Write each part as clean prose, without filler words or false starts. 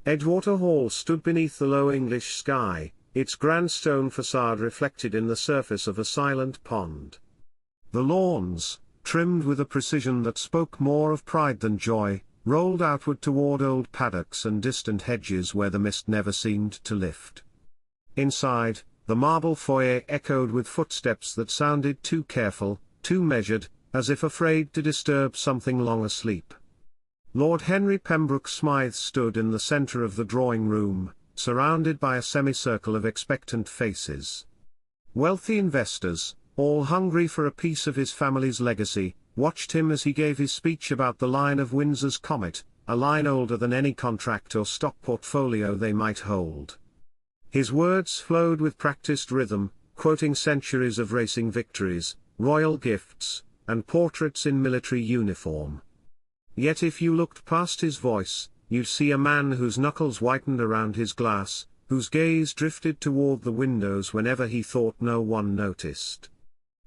Edgewater Hall stood beneath the low English sky, its grand stone facade reflected in the surface of a silent pond. The lawns, trimmed with a precision that spoke more of pride than joy, rolled outward toward old paddocks and distant hedges where the mist never seemed to lift. Inside, the marble foyer echoed with footsteps that sounded too careful, too measured, as if afraid to disturb something long asleep. Lord Henry Pembroke-Smythe stood in the centre of the drawing-room, surrounded by a semicircle of expectant faces. Wealthy investors, all hungry for a piece of his family's legacy, watched him as he gave his speech about the line of Windsor's Comet, a line older than any contract or stock portfolio they might hold. His words flowed with practiced rhythm, quoting centuries of racing victories, royal gifts, and portraits in military uniform. Yet if you looked past his voice, you'd see a man whose knuckles whitened around his glass, whose gaze drifted toward the windows whenever he thought no one noticed.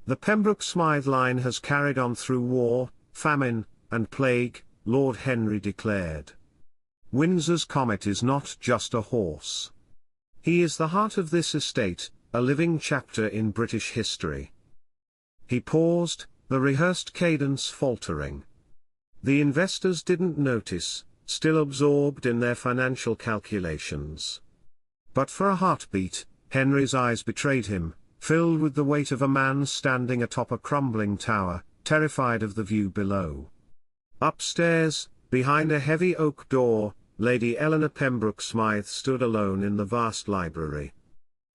The Pembroke-Smythe line has carried on through war, famine, and plague, Lord Henry declared. Windsor's Comet is not just a horse. He is the heart of this estate, a living chapter in British history. He paused, the rehearsed cadence faltering. The investors didn't notice, still absorbed in their financial calculations. But for a heartbeat, Henry's eyes betrayed him, filled with the weight of a man standing atop a crumbling tower, terrified of the view below. Upstairs, behind a heavy oak door, Lady Eleanor Pembroke-Smythe stood alone in the vast library.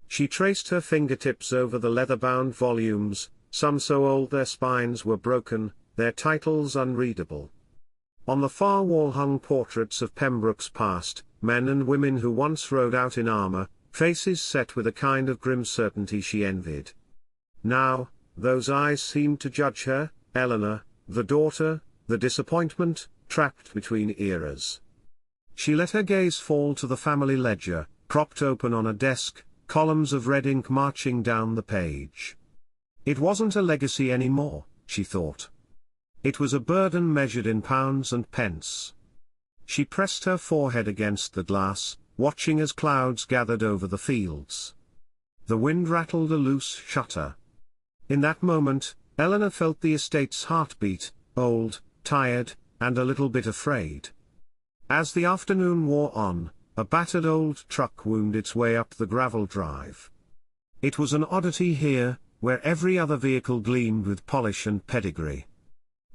She traced her fingertips over the leather-bound volumes, some so old their spines were broken, their titles unreadable. On the far wall hung portraits of Pembroke's past, men and women who once rode out in armor, faces set with a kind of grim certainty she envied. Now, those eyes seemed to judge her, Eleanor, the daughter, the disappointment, trapped between eras. She let her gaze fall to the family ledger, propped open on a desk, columns of red ink marching down the page. It wasn't a legacy anymore, she thought. It was a burden measured in pounds and pence. She pressed her forehead against the glass, watching as clouds gathered over the fields. The wind rattled a loose shutter. In that moment, Eleanor felt the estate's heartbeat, old, tired, and a little bit afraid. As the afternoon wore on, a battered old truck wound its way up the gravel drive. It was an oddity here, where every other vehicle gleamed with polish and pedigree.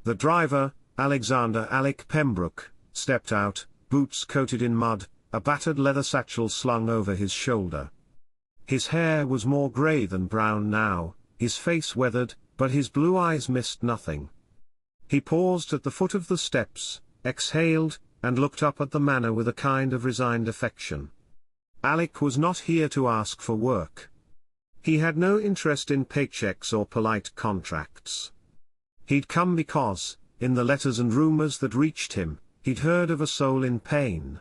The driver, Alec Pembroke, stepped out, boots coated in mud, a battered leather satchel slung over his shoulder. His hair was more grey than brown now, his face weathered, but his blue eyes missed nothing. He paused at the foot of the steps, exhaled, and looked up at the manor with a kind of resigned affection. Alec was not here to ask for work. He had no interest in paychecks or polite contracts. He'd come because, in the letters and rumors that reached him, he'd heard of a soul in pain.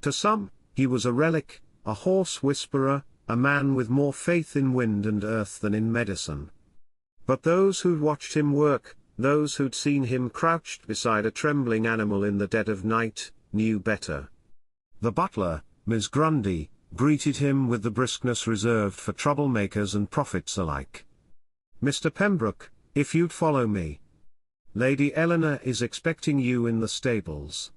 To some, he was a relic, a hoarse whisperer, a man with more faith in wind and earth than in medicine. But those who'd watched him work, those who'd seen him crouched beside a trembling animal in the dead of night, knew better. The butler, Miss Grundy, greeted him with the briskness reserved for troublemakers and prophets alike. "Mr. Pembroke, if you'd follow me. Lady Eleanor is expecting you in the stables."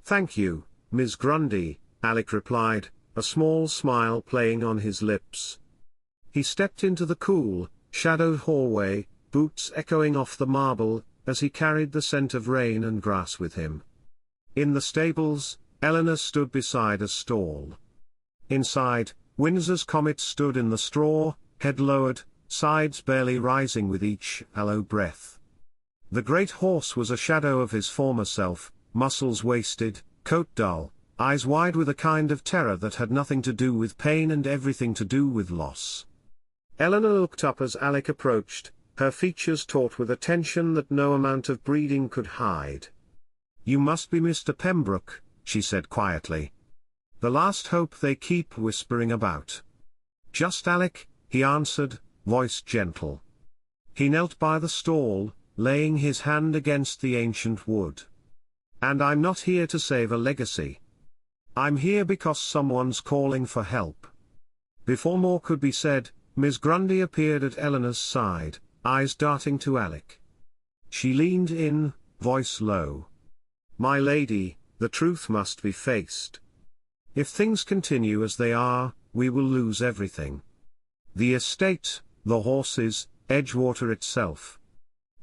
"Thank you, Miss Grundy," Alec replied, a small smile playing on his lips. He stepped into the cool, shadowed hallway, boots echoing off the marble, as he carried the scent of rain and grass with him. In the stables, Eleanor stood beside a stall. Inside, Windsor's Comet stood in the straw, head lowered, sides barely rising with each hollow breath. The great horse was a shadow of his former self, muscles wasted, coat dull, eyes wide with a kind of terror that had nothing to do with pain and everything to do with loss. Eleanor looked up as Alec approached, her features taut with a tension that no amount of breeding could hide. "You must be Mr. Pembroke," she said quietly. "The last hope they keep whispering about." "Just Alec," he answered, voice gentle. He knelt by the stall, laying his hand against the ancient wood. "And I'm not here to save a legacy. I'm here because someone's calling for help. Before more could be said, Miss Grundy appeared at Eleanor's side, eyes darting to Alec. She leaned in, voice low. My lady, the truth must be faced. If things continue as they are, we will lose everything. The estate, the horses, Edgewater itself.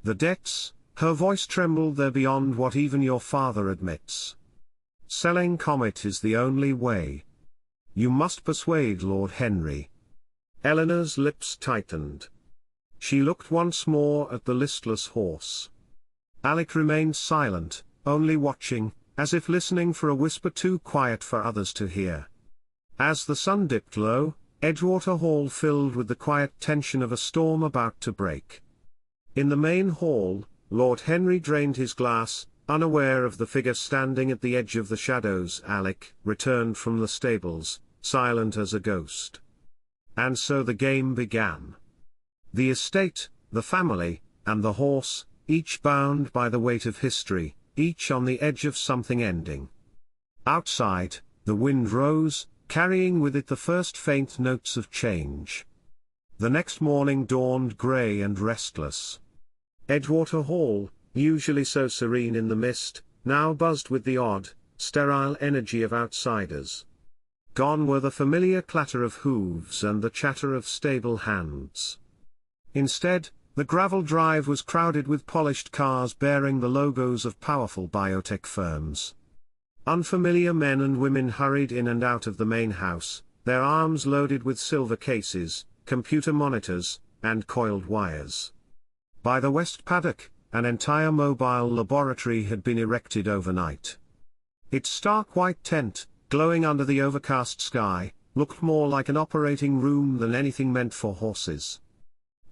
The debts, her voice trembled, they're beyond what even your father admits. Selling Comet is the only way. You must persuade Lord Henry. Eleanor's lips tightened. She looked once more at the listless horse. Alec remained silent, only watching, as if listening for a whisper too quiet for others to hear. As the sun dipped low, Edgewater Hall filled with the quiet tension of a storm about to break. In the main hall, Lord Henry drained his glass, unaware of the figure standing at the edge of the shadows. Alec returned from the stables, silent as a ghost. And so the game began. The estate, the family, and the horse, each bound by the weight of history, each on the edge of something ending. Outside, the wind rose, carrying with it the first faint notes of change. The next morning dawned grey and restless. Edgewater Hall, usually so serene in the mist, now buzzed with the odd, sterile energy of outsiders. Gone were the familiar clatter of hooves and the chatter of stable hands. Instead, the gravel drive was crowded with polished cars bearing the logos of powerful biotech firms. Unfamiliar men and women hurried in and out of the main house, their arms loaded with silver cases, computer monitors, and coiled wires. By the west paddock, an entire mobile laboratory had been erected overnight. Its stark white tent, glowing under the overcast sky, looked more like an operating room than anything meant for horses.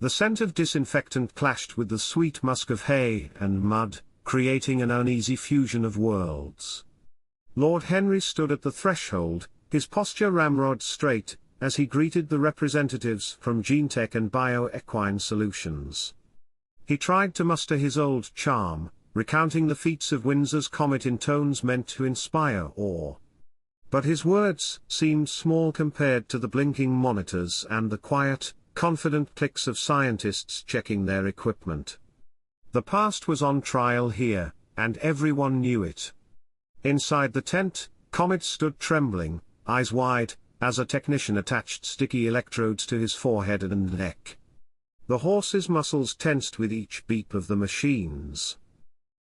The scent of disinfectant clashed with the sweet musk of hay and mud, creating an uneasy fusion of worlds. Lord Henry stood at the threshold, his posture ramrod straight, as he greeted the representatives from GeneTech and BioEquine Solutions. He tried to muster his old charm, recounting the feats of Windsor's Comet in tones meant to inspire awe. But his words seemed small compared to the blinking monitors and the quiet, confident clicks of scientists checking their equipment. The past was on trial here, and everyone knew it. Inside the tent, Comet stood trembling, eyes wide, as a technician attached sticky electrodes to his forehead and neck. The horse's muscles tensed with each beep of the machines.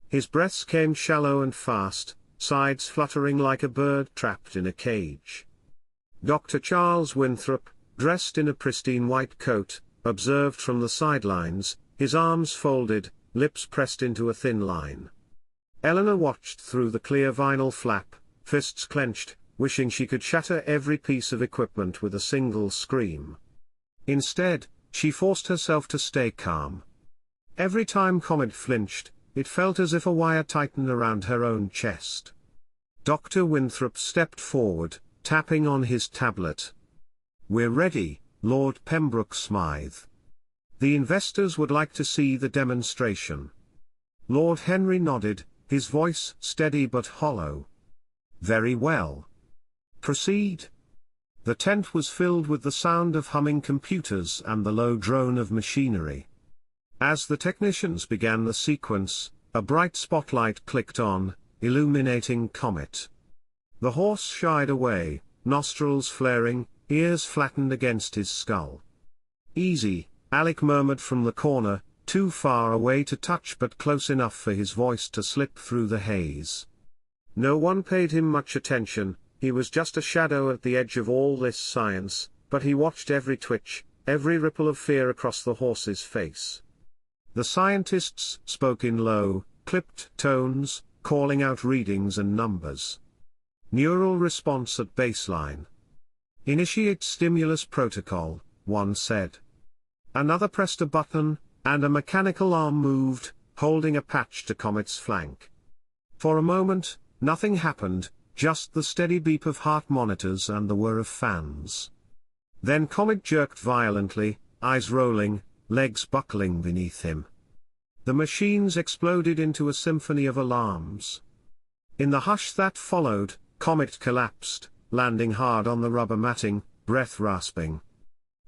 His breaths came shallow and fast, sides fluttering like a bird trapped in a cage. Dr. Charles Winthrop, dressed in a pristine white coat, observed from the sidelines, his arms folded, lips pressed into a thin line. Eleanor watched through the clear vinyl flap, fists clenched, wishing she could shatter every piece of equipment with a single scream. Instead, she forced herself to stay calm. Every time Comet flinched, it felt as if a wire tightened around her own chest. Dr. Winthrop stepped forward, tapping on his tablet. We're ready, Lord Pembroke-Smythe. The investors would like to see the demonstration. Lord Henry nodded, his voice steady but hollow. Very well. Proceed. The tent was filled with the sound of humming computers and the low drone of machinery. As the technicians began the sequence, a bright spotlight clicked on, illuminating Comet. The horse shied away, nostrils flaring, ears flattened against his skull. Easy, Alec murmured from the corner, too far away to touch but close enough for his voice to slip through the haze. No one paid him much attention, he was just a shadow at the edge of all this science, but he watched every twitch, every ripple of fear across the horse's face. The scientists spoke in low, clipped tones, calling out readings and numbers. Neural response at baseline. Initiate stimulus protocol, one said. Another pressed a button, and a mechanical arm moved, holding a patch to Comet's flank. For a moment, nothing happened, just the steady beep of heart monitors and the whir of fans. Then Comet jerked violently, eyes rolling, legs buckling beneath him. The machines exploded into a symphony of alarms. In the hush that followed, Comet collapsed, landing hard on the rubber matting, breath rasping.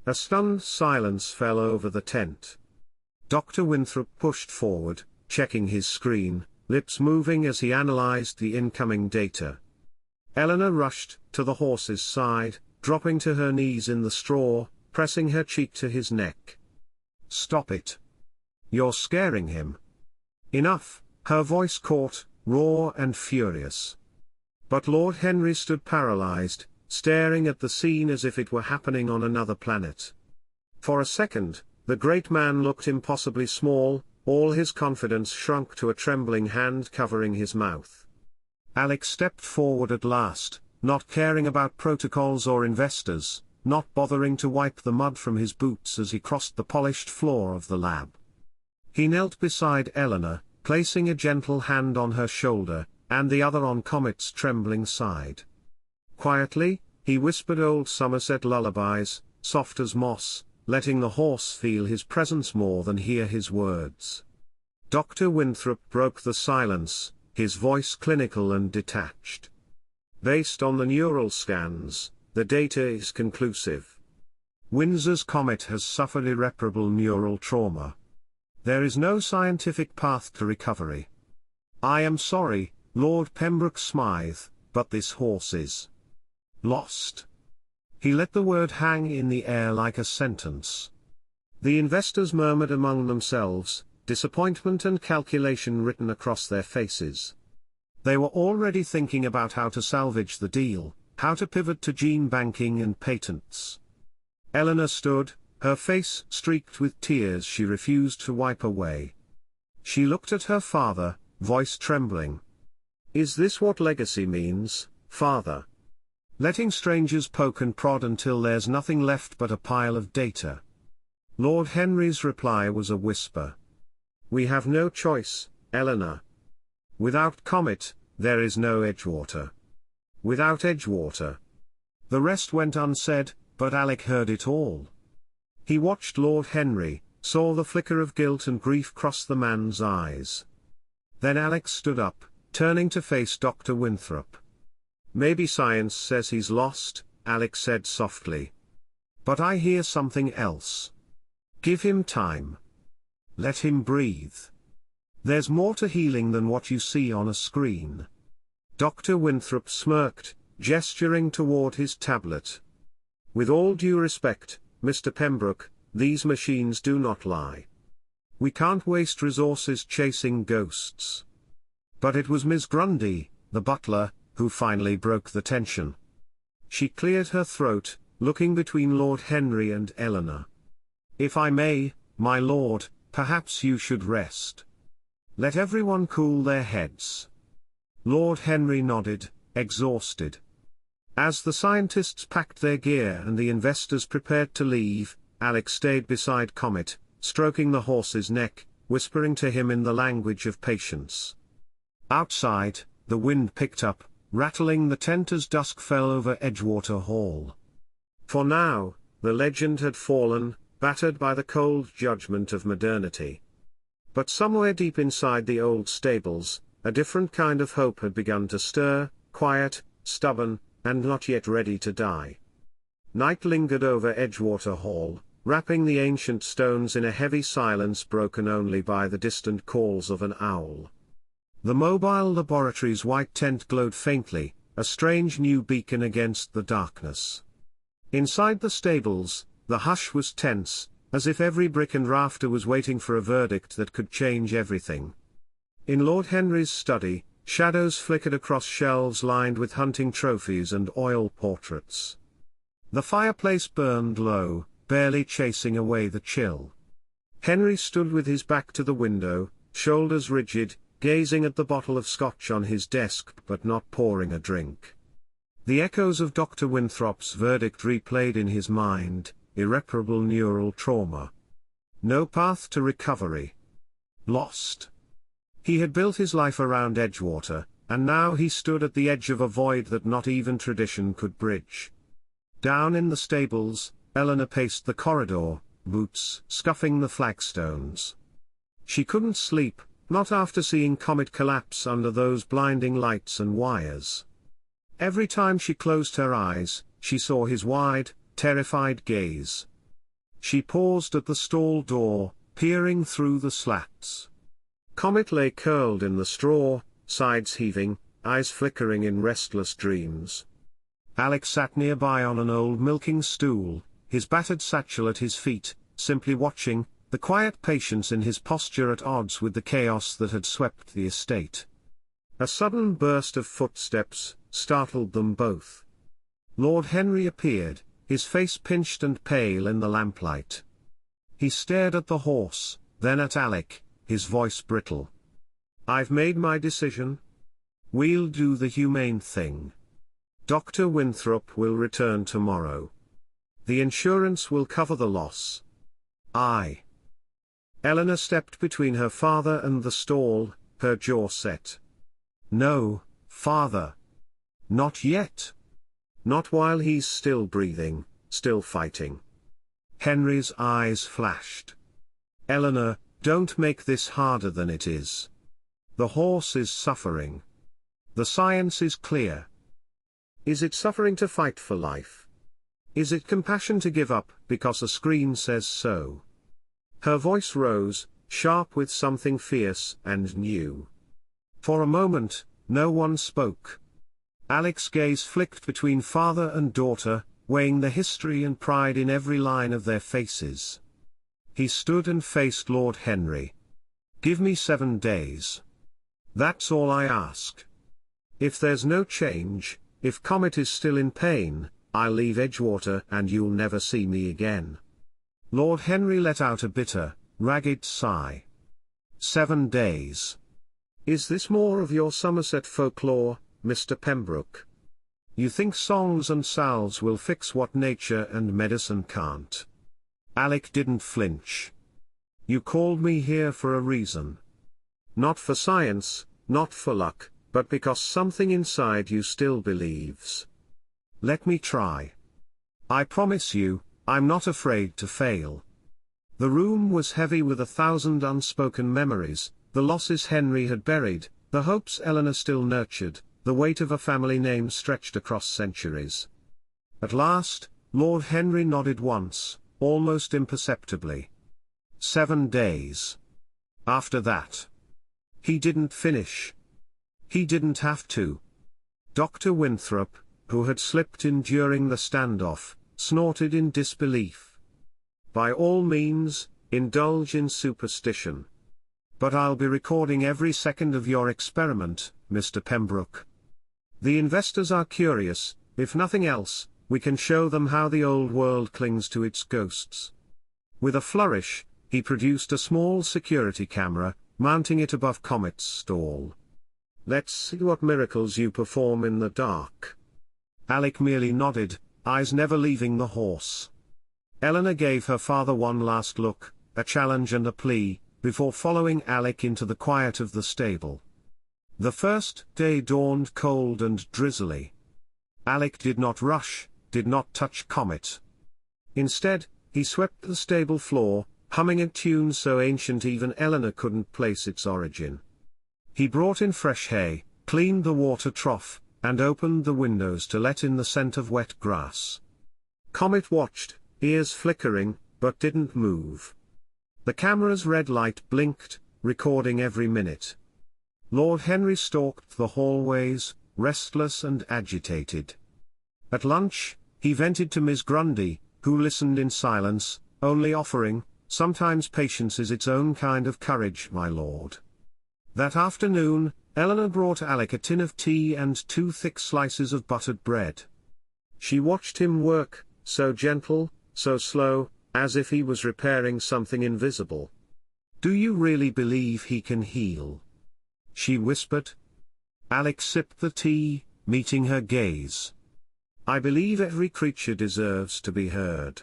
A stunned silence fell over the tent. Dr. Winthrop pushed forward, checking his screen, lips moving as he analyzed the incoming data. Eleanor rushed to the horse's side, dropping to her knees in the straw, pressing her cheek to his neck. "Stop it. You're scaring him." "Enough," her voice caught, raw and furious. But Lord Henry stood paralyzed, staring at the scene as if it were happening on another planet. For a second, the great man looked impossibly small, all his confidence shrunk to a trembling hand covering his mouth. Alec stepped forward at last, not caring about protocols or investors, not bothering to wipe the mud from his boots as he crossed the polished floor of the lab. He knelt beside Eleanor, placing a gentle hand on her shoulder, and the other on Comet's trembling side. Quietly, he whispered old Somerset lullabies, soft as moss, letting the horse feel his presence more than hear his words. Dr. Winthrop broke the silence, his voice clinical and detached. "Based on the neural scans, the data is conclusive. Windsor's Comet has suffered irreparable neural trauma. There is no scientific path to recovery. I am sorry, Lord Pembroke-Smythe, but this horse is lost." He let the word hang in the air like a sentence. The investors murmured among themselves, disappointment and calculation written across their faces. They were already thinking about how to salvage the deal, how to pivot to gene banking and patents. Eleanor stood, her face streaked with tears she refused to wipe away. She looked at her father, voice trembling. "Is this what legacy means, Father? Letting strangers poke and prod until there's nothing left but a pile of data?" Lord Henry's reply was a whisper. "We have no choice, Eleanor. Without Comet, there is no Edgewater. Without Edgewater." The rest went unsaid, but Alec heard it all. He watched Lord Henry, saw the flicker of guilt and grief cross the man's eyes. Then Alec stood up, turning to face Dr. Winthrop. "Maybe science says he's lost," Alec said softly. "But I hear something else. Give him time. Let him breathe. There's more to healing than what you see on a screen." Dr. Winthrop smirked, gesturing toward his tablet. "With all due respect, Mr. Pembroke, these machines do not lie. We can't waste resources chasing ghosts." But it was Miss Grundy, the butler, who finally broke the tension. She cleared her throat, looking between Lord Henry and Eleanor. "If I may, my lord, perhaps you should rest. Let everyone cool their heads." Lord Henry nodded, exhausted. As the scientists packed their gear and the investors prepared to leave, Alec stayed beside Comet, stroking the horse's neck, whispering to him in the language of patience. Outside, the wind picked up, rattling the tent as dusk fell over Edgewater Hall. For now, the legend had fallen, battered by the cold judgment of modernity. But somewhere deep inside the old stables, a different kind of hope had begun to stir, quiet, stubborn, and not yet ready to die. Night lingered over Edgewater Hall, wrapping the ancient stones in a heavy silence broken only by the distant calls of an owl. The mobile laboratory's white tent glowed faintly, a strange new beacon against the darkness. Inside the stables, the hush was tense, as if every brick and rafter was waiting for a verdict that could change everything. In Lord Henry's study, shadows flickered across shelves lined with hunting trophies and oil portraits. The fireplace burned low, barely chasing away the chill. Henry stood with his back to the window, shoulders rigid, gazing at the bottle of scotch on his desk but not pouring a drink. The echoes of Dr. Winthrop's verdict replayed in his mind: irreparable neural trauma. No path to recovery. Lost. He had built his life around Edgewater, and now he stood at the edge of a void that not even tradition could bridge. Down in the stables, Eleanor paced the corridor, boots scuffing the flagstones. She couldn't sleep, not after seeing Comet collapse under those blinding lights and wires. Every time she closed her eyes, she saw his wide, terrified gaze. She paused at the stall door, peering through the slats. Comet lay curled in the straw, sides heaving, eyes flickering in restless dreams. Alec sat nearby on an old milking stool, his battered satchel at his feet, simply watching, the quiet patience in his posture at odds with the chaos that had swept the estate. A sudden burst of footsteps startled them both. Lord Henry appeared, his face pinched and pale in the lamplight. He stared at the horse, then at Alec, his voice brittle. "I've made my decision. We'll do the humane thing. Dr. Winthrop will return tomorrow. The insurance will cover the loss." Eleanor stepped between her father and the stall, her jaw set. "No, father. Not yet. Not while he's still breathing, still fighting." Henry's eyes flashed. "Eleanor, don't make this harder than it is. The horse is suffering. The science is clear. Is it suffering to fight for life? Is it compassion to give up because a screen says so?" Her voice rose, sharp with something fierce and new. For a moment, no one spoke. Alec's gaze flicked between father and daughter, weighing the history and pride in every line of their faces. He stood and faced Lord Henry. "Give me 7 days. That's all I ask. If there's no change, if Comet is still in pain, I'll leave Edgewater and you'll never see me again." Lord Henry let out a bitter, ragged sigh. 7 days. Is this more of your Somerset folklore, Mr. Pembroke? You think songs and salves will fix what nature and medicine can't? Alec didn't flinch. "You called me here for a reason. Not for science, not for luck, but because something inside you still believes. Let me try. I promise you, I'm not afraid to fail." The room was heavy with 1,000 unspoken memories, the losses Henry had buried, the hopes Eleanor still nurtured, the weight of a family name stretched across centuries. At last, Lord Henry nodded once, almost imperceptibly. 7 days. After that. He didn't finish. He didn't have to. Dr. Winthrop, who had slipped in during the standoff, snorted in disbelief. "By all means, indulge in superstition. But I'll be recording every second of your experiment, Mr. Pembroke. The investors are curious. If nothing else, we can show them how the old world clings to its ghosts." With a flourish, he produced a small security camera, mounting it above Comet's stall. "Let's see what miracles you perform in the dark." Alec merely nodded, eyes never leaving the horse. Eleanor gave her father one last look, a challenge and a plea, before following Alec into the quiet of the stable. The first day dawned cold and drizzly. Alec did not rush, did not touch Comet. Instead, he swept the stable floor, humming a tune so ancient even Eleanor couldn't place its origin. He brought in fresh hay, cleaned the water trough, and opened the windows to let in the scent of wet grass. Comet watched, ears flickering, but didn't move. The camera's red light blinked, recording every minute. Lord Henry stalked the hallways, restless and agitated. At lunch, he vented to Miss Grundy, who listened in silence, only offering, "Sometimes patience is its own kind of courage, my lord." That afternoon, Eleanor brought Alec a tin of tea and 2 thick slices of buttered bread. She watched him work, so gentle, so slow, as if he was repairing something invisible. "Do you really believe he can heal?" she whispered. Alec sipped the tea, meeting her gaze. "I believe every creature deserves to be heard.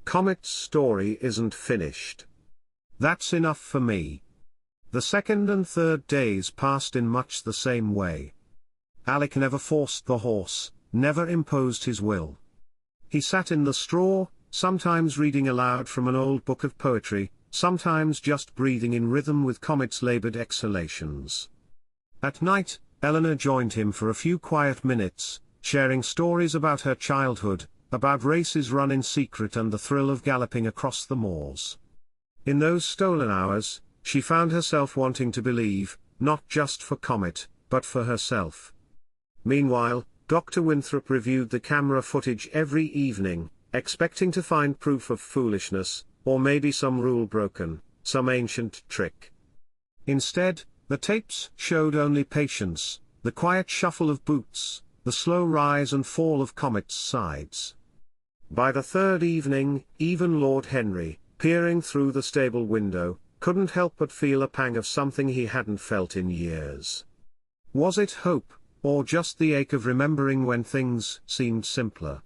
Comet's story isn't finished. That's enough for me." The second and third days passed in much the same way. Alec never forced the horse, never imposed his will. He sat in the straw, sometimes reading aloud from an old book of poetry, sometimes just breathing in rhythm with Comet's labored exhalations. At night, Eleanor joined him for a few quiet minutes, sharing stories about her childhood, about races run in secret and the thrill of galloping across the moors. In those stolen hours, she found herself wanting to believe, not just for Comet, but for herself. Meanwhile, Dr. Winthrop reviewed the camera footage every evening, expecting to find proof of foolishness, or maybe some rule broken, some ancient trick. Instead, the tapes showed only patience, the quiet shuffle of boots, the slow rise and fall of Comet's sides. By the third evening, even Lord Henry, peering through the stable window, couldn't help but feel a pang of something he hadn't felt in years. Was it hope, or just the ache of remembering when things seemed simpler?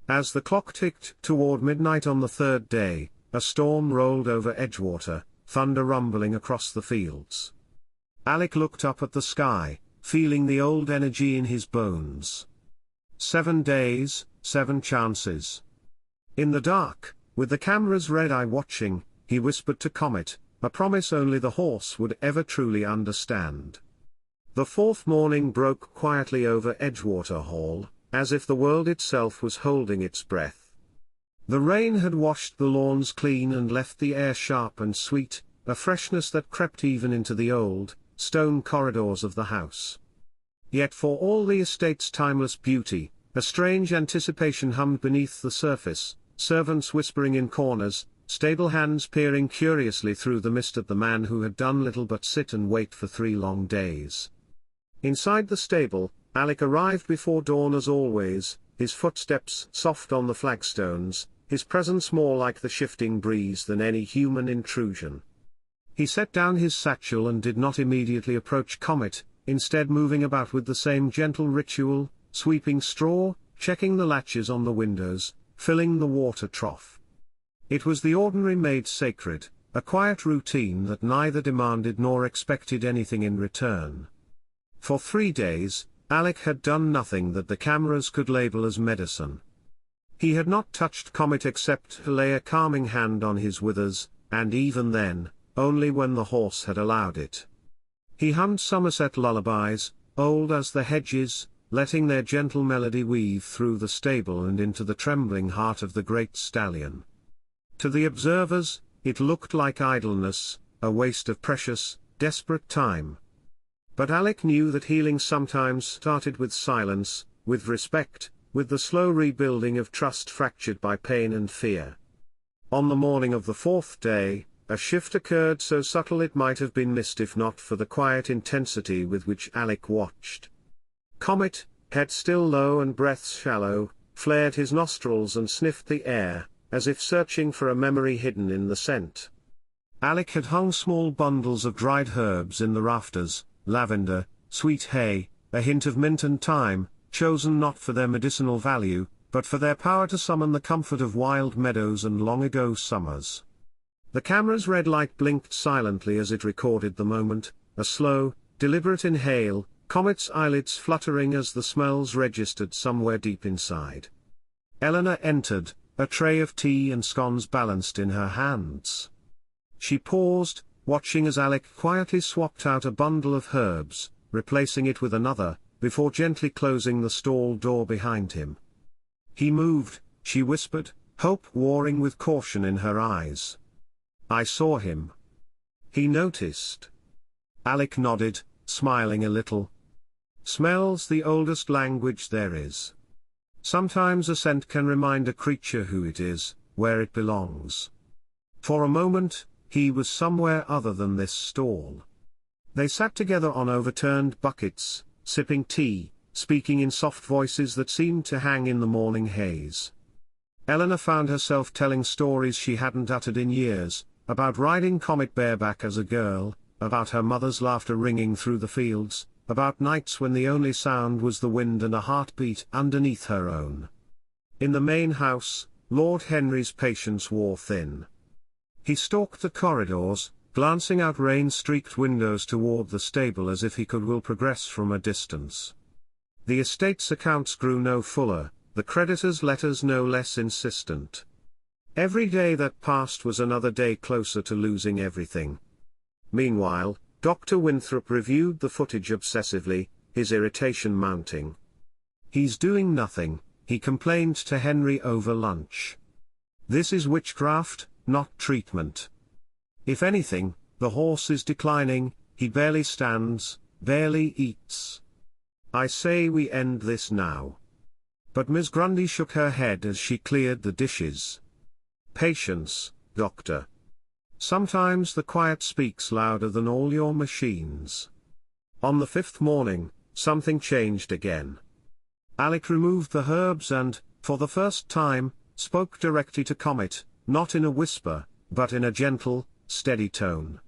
As the clock ticked toward midnight on the third day, a storm rolled over Edgewater, thunder rumbling across the fields. Alec looked up at the sky, feeling the old energy in his bones. 7 days, 7 chances. In the dark, with the camera's red eye watching, he whispered to Comet, a promise only the horse would ever truly understand. The fourth morning broke quietly over Edgewater Hall, as if the world itself was holding its breath. The rain had washed the lawns clean and left the air sharp and sweet, a freshness that crept even into the old, stone corridors of the house. Yet for all the estate's timeless beauty, a strange anticipation hummed beneath the surface, servants whispering in corners, stable hands peering curiously through the mist at the man who had done little but sit and wait for 3 long days. Inside the stable, Alec arrived before dawn as always, his footsteps soft on the flagstones, his presence more like the shifting breeze than any human intrusion. He set down his satchel and did not immediately approach Comet, instead moving about with the same gentle ritual, sweeping straw, checking the latches on the windows, filling the water trough. It was the ordinary made sacred, a quiet routine that neither demanded nor expected anything in return. For 3 days, Alec had done nothing that the cameras could label as medicine. He had not touched Comet except to lay a calming hand on his withers, and even then, only when the horse had allowed it. He hummed Somerset lullabies, old as the hedges, letting their gentle melody weave through the stable and into the trembling heart of the great stallion. To the observers, it looked like idleness, a waste of precious, desperate time. But Alec knew that healing sometimes started with silence, with respect, with the slow rebuilding of trust fractured by pain and fear. On the morning of the 4th day, a shift occurred so subtle it might have been missed if not for the quiet intensity with which Alec watched. Comet, head still low and breath shallow, flared his nostrils and sniffed the air, as if searching for a memory hidden in the scent. Alec had hung small bundles of dried herbs in the rafters, lavender, sweet hay, a hint of mint and thyme, chosen not for their medicinal value, but for their power to summon the comfort of wild meadows and long-ago summers. The camera's red light blinked silently as it recorded the moment, a slow, deliberate inhale, Comet's eyelids fluttering as the smells registered somewhere deep inside. Eleanor entered, a tray of tea and scones balanced in her hands. She paused, watching as Alec quietly swapped out a bundle of herbs, replacing it with another, before gently closing the stall door behind him. He moved, she whispered, hope warring with caution in her eyes. I saw him. He noticed. Alec nodded, smiling a little. Smell's the oldest language there is. Sometimes a scent can remind a creature who it is, where it belongs. For a moment, he was somewhere other than this stall. They sat together on overturned buckets, sipping tea, speaking in soft voices that seemed to hang in the morning haze. Eleanor found herself telling stories she hadn't uttered in years, about riding Comet bareback as a girl, about her mother's laughter ringing through the fields, about nights when the only sound was the wind and a heartbeat underneath her own. In the main house, Lord Henry's patience wore thin. He stalked the corridors, glancing out rain-streaked windows toward the stable as if he could will progress from a distance. The estate's accounts grew no fuller, the creditors' letters no less insistent. Every day that passed was another day closer to losing everything. Meanwhile, Dr. Winthrop reviewed the footage obsessively, his irritation mounting. "He's doing nothing," he complained to Henry over lunch. "This is witchcraft, not treatment. If anything, the horse is declining, he barely stands, barely eats. I say we end this now." But Miss Grundy shook her head as she cleared the dishes. "Patience, doctor. Sometimes the quiet speaks louder than all your machines." On the fifth morning, something changed again. Alec removed the herbs and, for the first time, spoke directly to Comet, not in a whisper, but in a gentle, steady tone.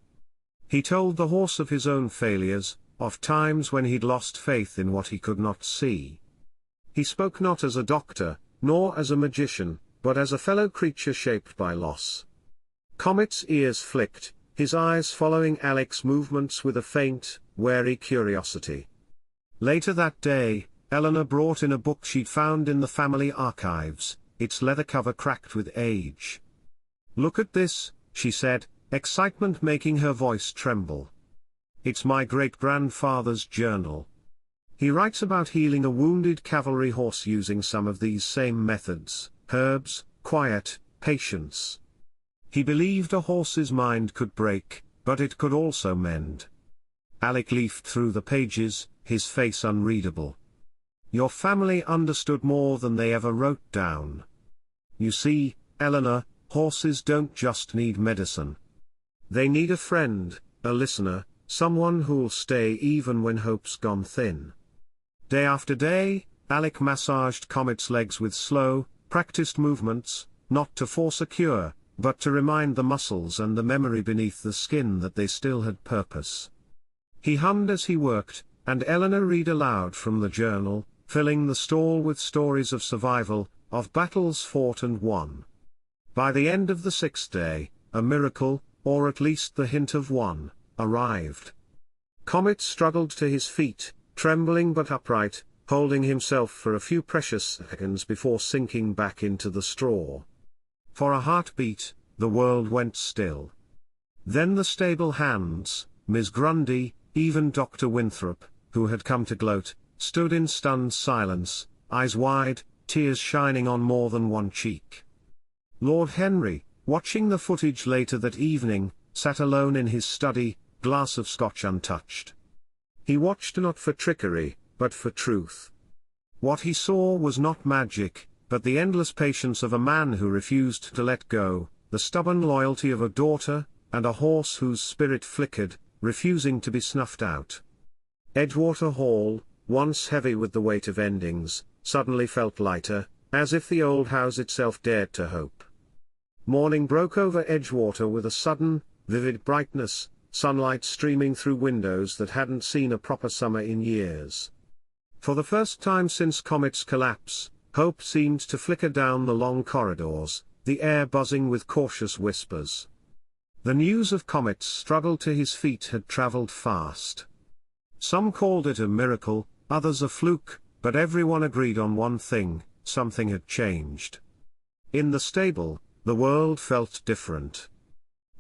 He told the horse of his own failures, of times when he'd lost faith in what he could not see. He spoke not as a doctor, nor as a magician, but as a fellow creature shaped by loss. Comet's ears flicked, his eyes following Alec's movements with a faint, wary curiosity. Later that day, Eleanor brought in a book she'd found in the family archives, its leather cover cracked with age. "Look at this," she said, excitement making her voice tremble. "It's my great-grandfather's journal. He writes about healing a wounded cavalry horse using some of these same methods: herbs, quiet, patience. He believed a horse's mind could break, but it could also mend." Alec leafed through the pages, his face unreadable. "Your family understood more than they ever wrote down. You see, Eleanor, horses don't just need medicine. They need a friend, a listener, someone who'll stay even when hope's gone thin." Day after day, Alec massaged Comet's legs with slow, practiced movements, not to force a cure, but to remind the muscles and the memory beneath the skin that they still had purpose. He hummed as he worked, and Eleanor read aloud from the journal, filling the stall with stories of survival, of battles fought and won. By the end of the sixth day, a miracle, or at least the hint of one, arrived. Comet struggled to his feet, trembling but upright, holding himself for a few precious seconds before sinking back into the straw. For a heartbeat, the world went still. Then the stable hands, Miss Grundy, even Dr. Winthrop, who had come to gloat, stood in stunned silence, eyes wide, tears shining on more than one cheek. Lord Henry, watching the footage later that evening, sat alone in his study, glass of scotch untouched. He watched not for trickery, but for truth. What he saw was not magic, but the endless patience of a man who refused to let go, the stubborn loyalty of a daughter, and a horse whose spirit flickered, refusing to be snuffed out. Edgewater Hall, once heavy with the weight of endings, suddenly felt lighter, as if the old house itself dared to hope. Morning broke over Edgewater with a sudden, vivid brightness, sunlight streaming through windows that hadn't seen a proper summer in years. For the first time since Comet's collapse, hope seemed to flicker down the long corridors, the air buzzing with cautious whispers. The news of Comet's struggle to his feet had traveled fast. Some called it a miracle, others a fluke, but everyone agreed on one thing: something had changed. In the stable, the world felt different.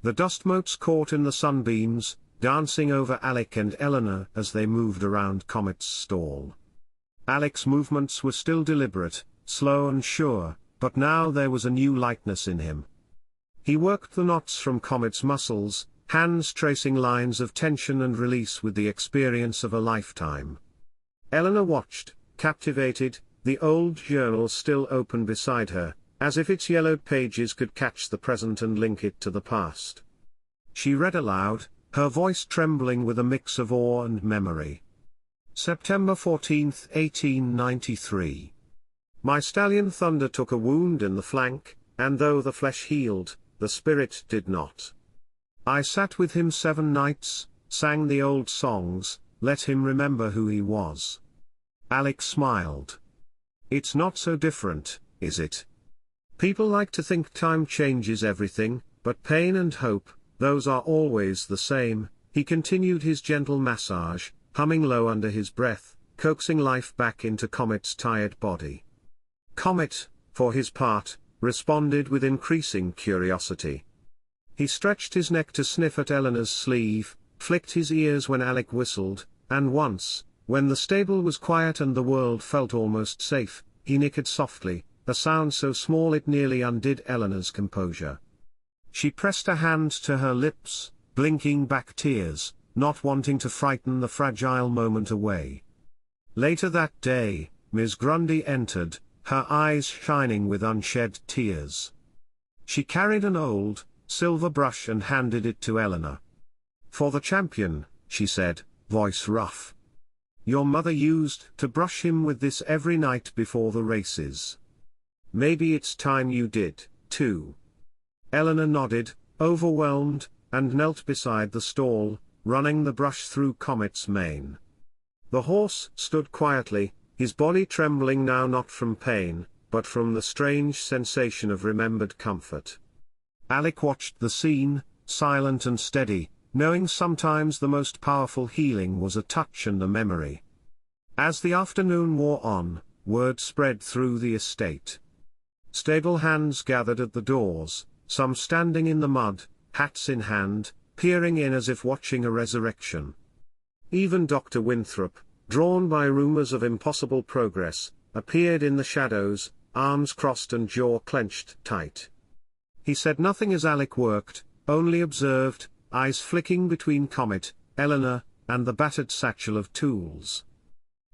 The dust motes caught in the sunbeams, dancing over Alec and Eleanor as they moved around Comet's stall. Alec's movements were still deliberate, slow and sure, but now there was a new lightness in him. He worked the knots from Comet's muscles, hands tracing lines of tension and release with the experience of a lifetime. Eleanor watched, captivated, the old journal still open beside her, as if its yellowed pages could catch the present and link it to the past. She read aloud, her voice trembling with a mix of awe and memory. September 14, 1893. My stallion Thunder took a wound in the flank, and though the flesh healed, the spirit did not. I sat with him 7 nights, sang the old songs, let him remember who he was. Alec smiled. It's not so different, is it? People like to think time changes everything, but pain and hope, those are always the same. He continued his gentle massage, humming low under his breath, coaxing life back into Comet's tired body. Comet, for his part, responded with increasing curiosity. He stretched his neck to sniff at Eleanor's sleeve, flicked his ears when Alec whistled, and once, When the stable was quiet and the world felt almost safe, he nickered softly, a sound so small it nearly undid Eleanor's composure. She pressed a hand to her lips, blinking back tears, not wanting to frighten the fragile moment away. Later that day, Miss Grundy entered, her eyes shining with unshed tears. She carried an old, silver brush and handed it to Eleanor. "For the champion," she said, voice rough. "Your mother used to brush him with this every night before the races. Maybe it's time you did, too." Eleanor nodded, overwhelmed, and knelt beside the stall, running the brush through Comet's mane. The horse stood quietly, his body trembling now not from pain, but from the strange sensation of remembered comfort. Alec watched the scene, silent and steady, knowing sometimes the most powerful healing was a touch and a memory. As the afternoon wore on, word spread through the estate. Stable hands gathered at the doors, some standing in the mud, hats in hand, peering in as if watching a resurrection. Even Dr. Winthrop, drawn by rumors of impossible progress, appeared in the shadows, arms crossed and jaw clenched tight. He said nothing as Alec worked, only observed, eyes flicking between Comet, Eleanor, and the battered satchel of tools.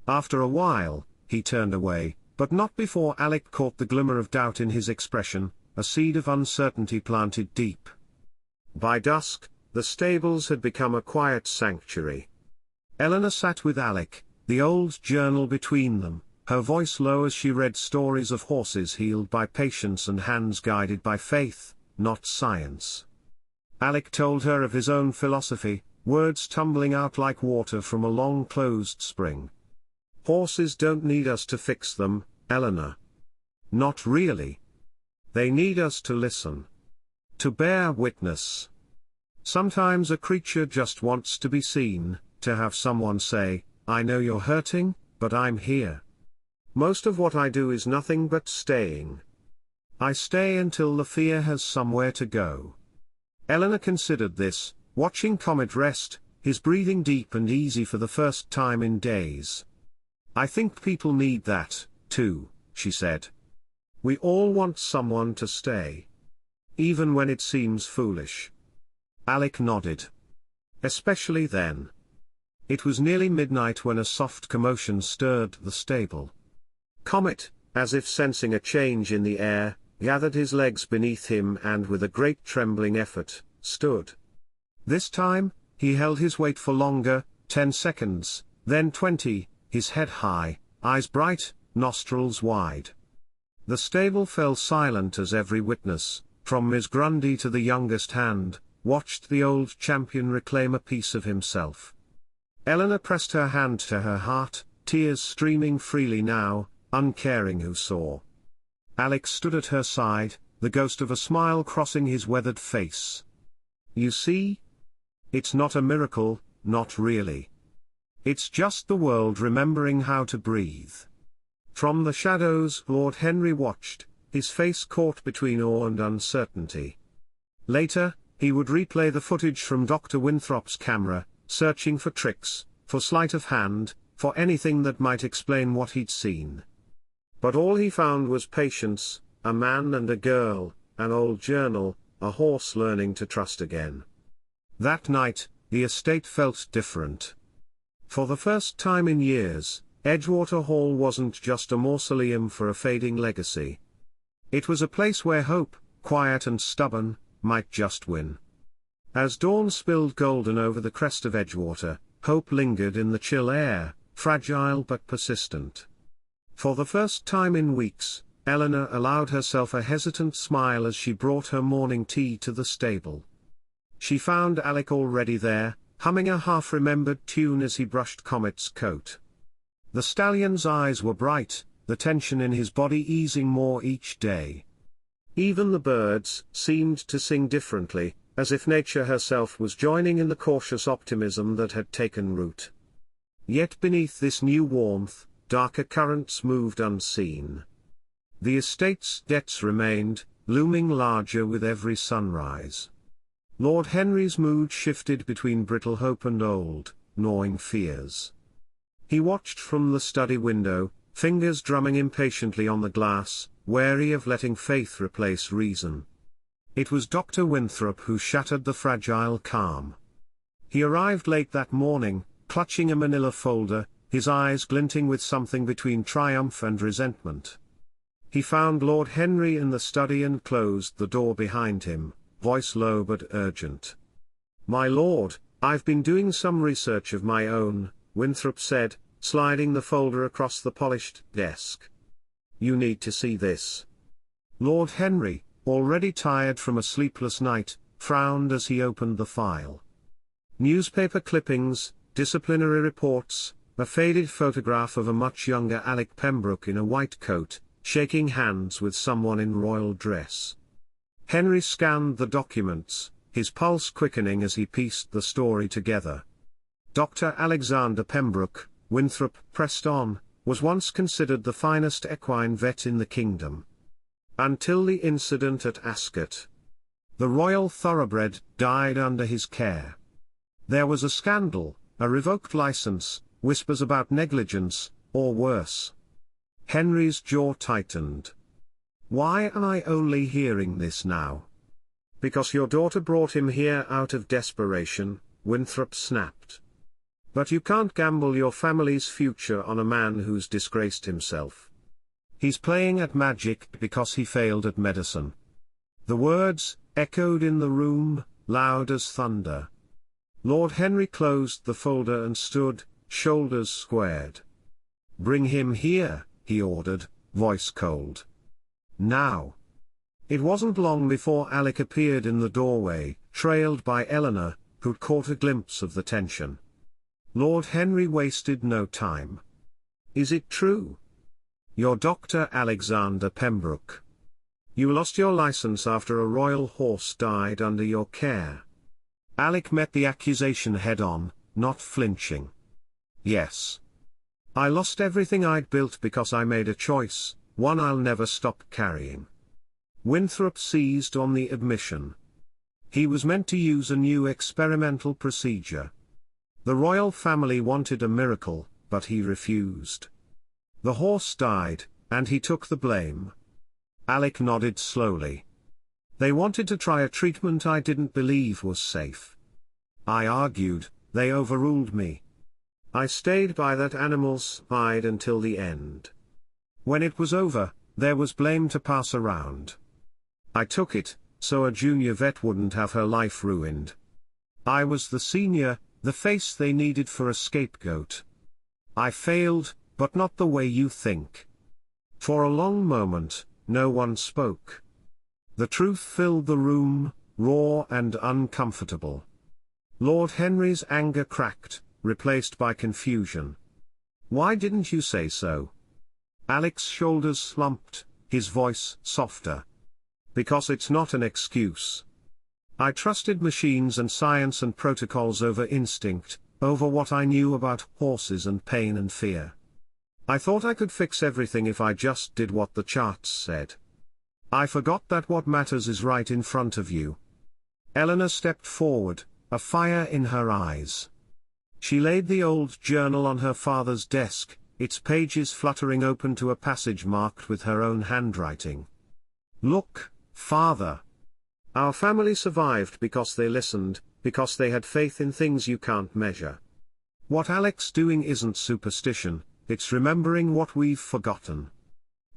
After a while, he turned away, but not before Alec caught the glimmer of doubt in his expression, a seed of uncertainty planted deep. By dusk, the stables had become a quiet sanctuary. Eleanor sat with Alec, the old journal between them, her voice low as she read stories of horses healed by patience and hands guided by faith, not science. Alec told her of his own philosophy, words tumbling out like water from a long-closed spring. "Horses don't need us to fix them, Eleanor. Not really. They need us to listen. To bear witness. Sometimes a creature just wants to be seen, to have someone say, 'I know you're hurting, but I'm here.' Most of what I do is nothing but staying. I stay until the fear has somewhere to go." Eleanor considered this, watching Comet rest, his breathing deep and easy for the first time in days. "I think people need that, too," she said. "We all want someone to stay. Even when it seems foolish." Alec nodded. "Especially then." It was nearly midnight when a soft commotion stirred the stable. Comet, as if sensing a change in the air, gathered his legs beneath him and with a great trembling effort, stood. This time, he held his weight for longer, 10 seconds, then 20, his head high, eyes bright, nostrils wide. The stable fell silent as every witness, from Miss Grundy to the youngest hand, watched the old champion reclaim a piece of himself. Eleanor pressed her hand to her heart, tears streaming freely now, uncaring who saw. Alec stood at her side, the ghost of a smile crossing his weathered face. "You see? It's not a miracle, not really. It's just the world remembering how to breathe." From the shadows Lord Henry watched, his face caught between awe and uncertainty. Later, he would replay the footage from Dr. Winthrop's camera, searching for tricks, for sleight of hand, for anything that might explain what he'd seen. But all he found was patience, a man and a girl, an old journal, a horse learning to trust again. That night, the estate felt different. For the first time in years, Edgewater Hall wasn't just a mausoleum for a fading legacy. It was a place where hope, quiet and stubborn, might just win. As dawn spilled golden over the crest of Edgewater, hope lingered in the chill air, fragile but persistent. For the first time in weeks, Eleanor allowed herself a hesitant smile as she brought her morning tea to the stable. She found Alec already there, humming a half-remembered tune as he brushed Comet's coat. The stallion's eyes were bright, the tension in his body easing more each day. Even the birds seemed to sing differently, as if nature herself was joining in the cautious optimism that had taken root. Yet beneath this new warmth, darker currents moved unseen. The estate's debts remained, looming larger with every sunrise. Lord Henry's mood shifted between brittle hope and old, gnawing fears. He watched from the study window, fingers drumming impatiently on the glass, wary of letting faith replace reason. It was Dr. Winthrop who shattered the fragile calm. He arrived late that morning, clutching a manila folder, his eyes glinting with something between triumph and resentment. He found Lord Henry in the study and closed the door behind him, voice low but urgent. "My lord, I've been doing some research of my own," Winthrop said, sliding the folder across the polished desk. "You need to see this." Lord Henry, already tired from a sleepless night, frowned as he opened the file. Newspaper clippings, disciplinary reports, a faded photograph of a much younger Alec Pembroke in a white coat, shaking hands with someone in royal dress. Henry scanned the documents, his pulse quickening as he pieced the story together. Dr. Alexander Pembroke, Winthrop pressed on, was once considered the finest equine vet in the kingdom. Until the incident at Ascot. The royal thoroughbred died under his care. There was a scandal, a revoked license, whispers about negligence, or worse. Henry's jaw tightened. "Why am I only hearing this now?" "Because your daughter brought him here out of desperation," Winthrop snapped. "But you can't gamble your family's future on a man who's disgraced himself. He's playing at magic because he failed at medicine." The words echoed in the room, loud as thunder. Lord Henry closed the folder and stood, shoulders squared. "Bring him here," he ordered, voice cold. "Now." It wasn't long before Alec appeared in the doorway, trailed by Eleanor, who'd caught a glimpse of the tension. Lord Henry wasted no time. "Is it true? You're Dr. Alexander Pembroke. You lost your license after a royal horse died under your care." Alec met the accusation head-on, not flinching. "Yes. I lost everything I'd built because I made a choice, one I'll never stop carrying." Winthrop seized on the admission. He was meant to use a new experimental procedure. The royal family wanted a miracle, but he refused. The horse died, and he took the blame. Alec nodded slowly. "They wanted to try a treatment I didn't believe was safe. I argued, they overruled me. I stayed by that animal's side until the end. When it was over, there was blame to pass around. I took it, so a junior vet wouldn't have her life ruined. I was the senior, the face they needed for a scapegoat. I failed, but not the way you think." For a long moment, no one spoke. The truth filled the room, raw and uncomfortable. Lord Henry's anger cracked, replaced by confusion. "Why didn't you say so?" Alec's shoulders slumped, his voice softer. "Because it's not an excuse. I trusted machines and science and protocols over instinct, over what I knew about horses and pain and fear. I thought I could fix everything if I just did what the charts said. I forgot that what matters is right in front of you." Eleanor stepped forward, a fire in her eyes. She laid the old journal on her father's desk, its pages fluttering open to a passage marked with her own handwriting. "Look, Father. Our family survived because they listened, because they had faith in things you can't measure. What Alec's doing isn't superstition, it's remembering what we've forgotten."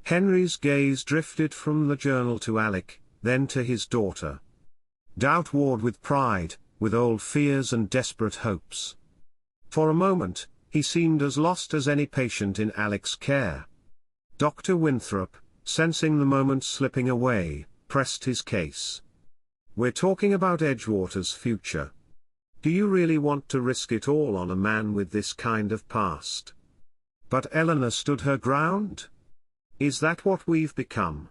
Henry's gaze drifted from the journal to Alec, then to his daughter. Doubt warred with pride, with old fears and desperate hopes. For a moment, he seemed as lost as any patient in Alec's care. Dr. Winthrop, sensing the moment slipping away, pressed his case. "We're talking about Edgewater's future. Do you really want to risk it all on a man with this kind of past?" But Eleanor stood her ground. "Is that what we've become?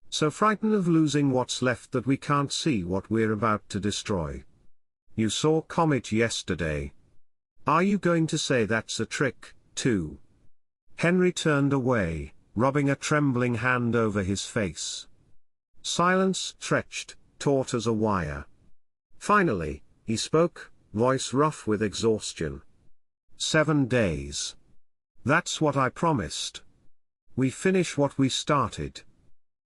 So frightened of losing what's left that we can't see what we're about to destroy? You saw Comet yesterday. Are you going to say that's a trick, too?" Henry turned away, rubbing a trembling hand over his face. Silence stretched, taut as a wire. Finally, he spoke, voice rough with exhaustion. 7 days. That's what I promised. We finish what we started.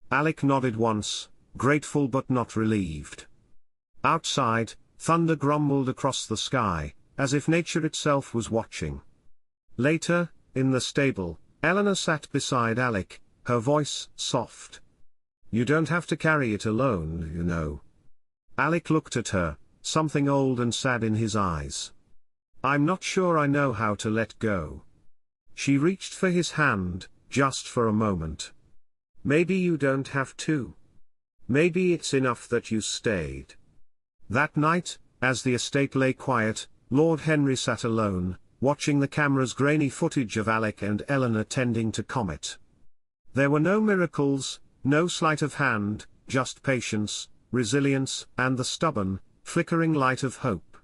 Alec nodded once, grateful but not relieved. Outside, thunder grumbled across the sky, as if nature itself was watching. Later, in the stable, Eleanor sat beside Alec, her voice soft. You don't have to carry it alone, you know. Alec looked at her, something old and sad in his eyes. I'm not sure I know how to let go. She reached for his hand, just for a moment. Maybe you don't have to. Maybe it's enough that you stayed. That night, as the estate lay quiet, Lord Henry sat alone, watching the camera's grainy footage of Alec and Eleanor tending to Comet. There were no miracles, no sleight of hand, just patience, resilience, and the stubborn, flickering light of hope.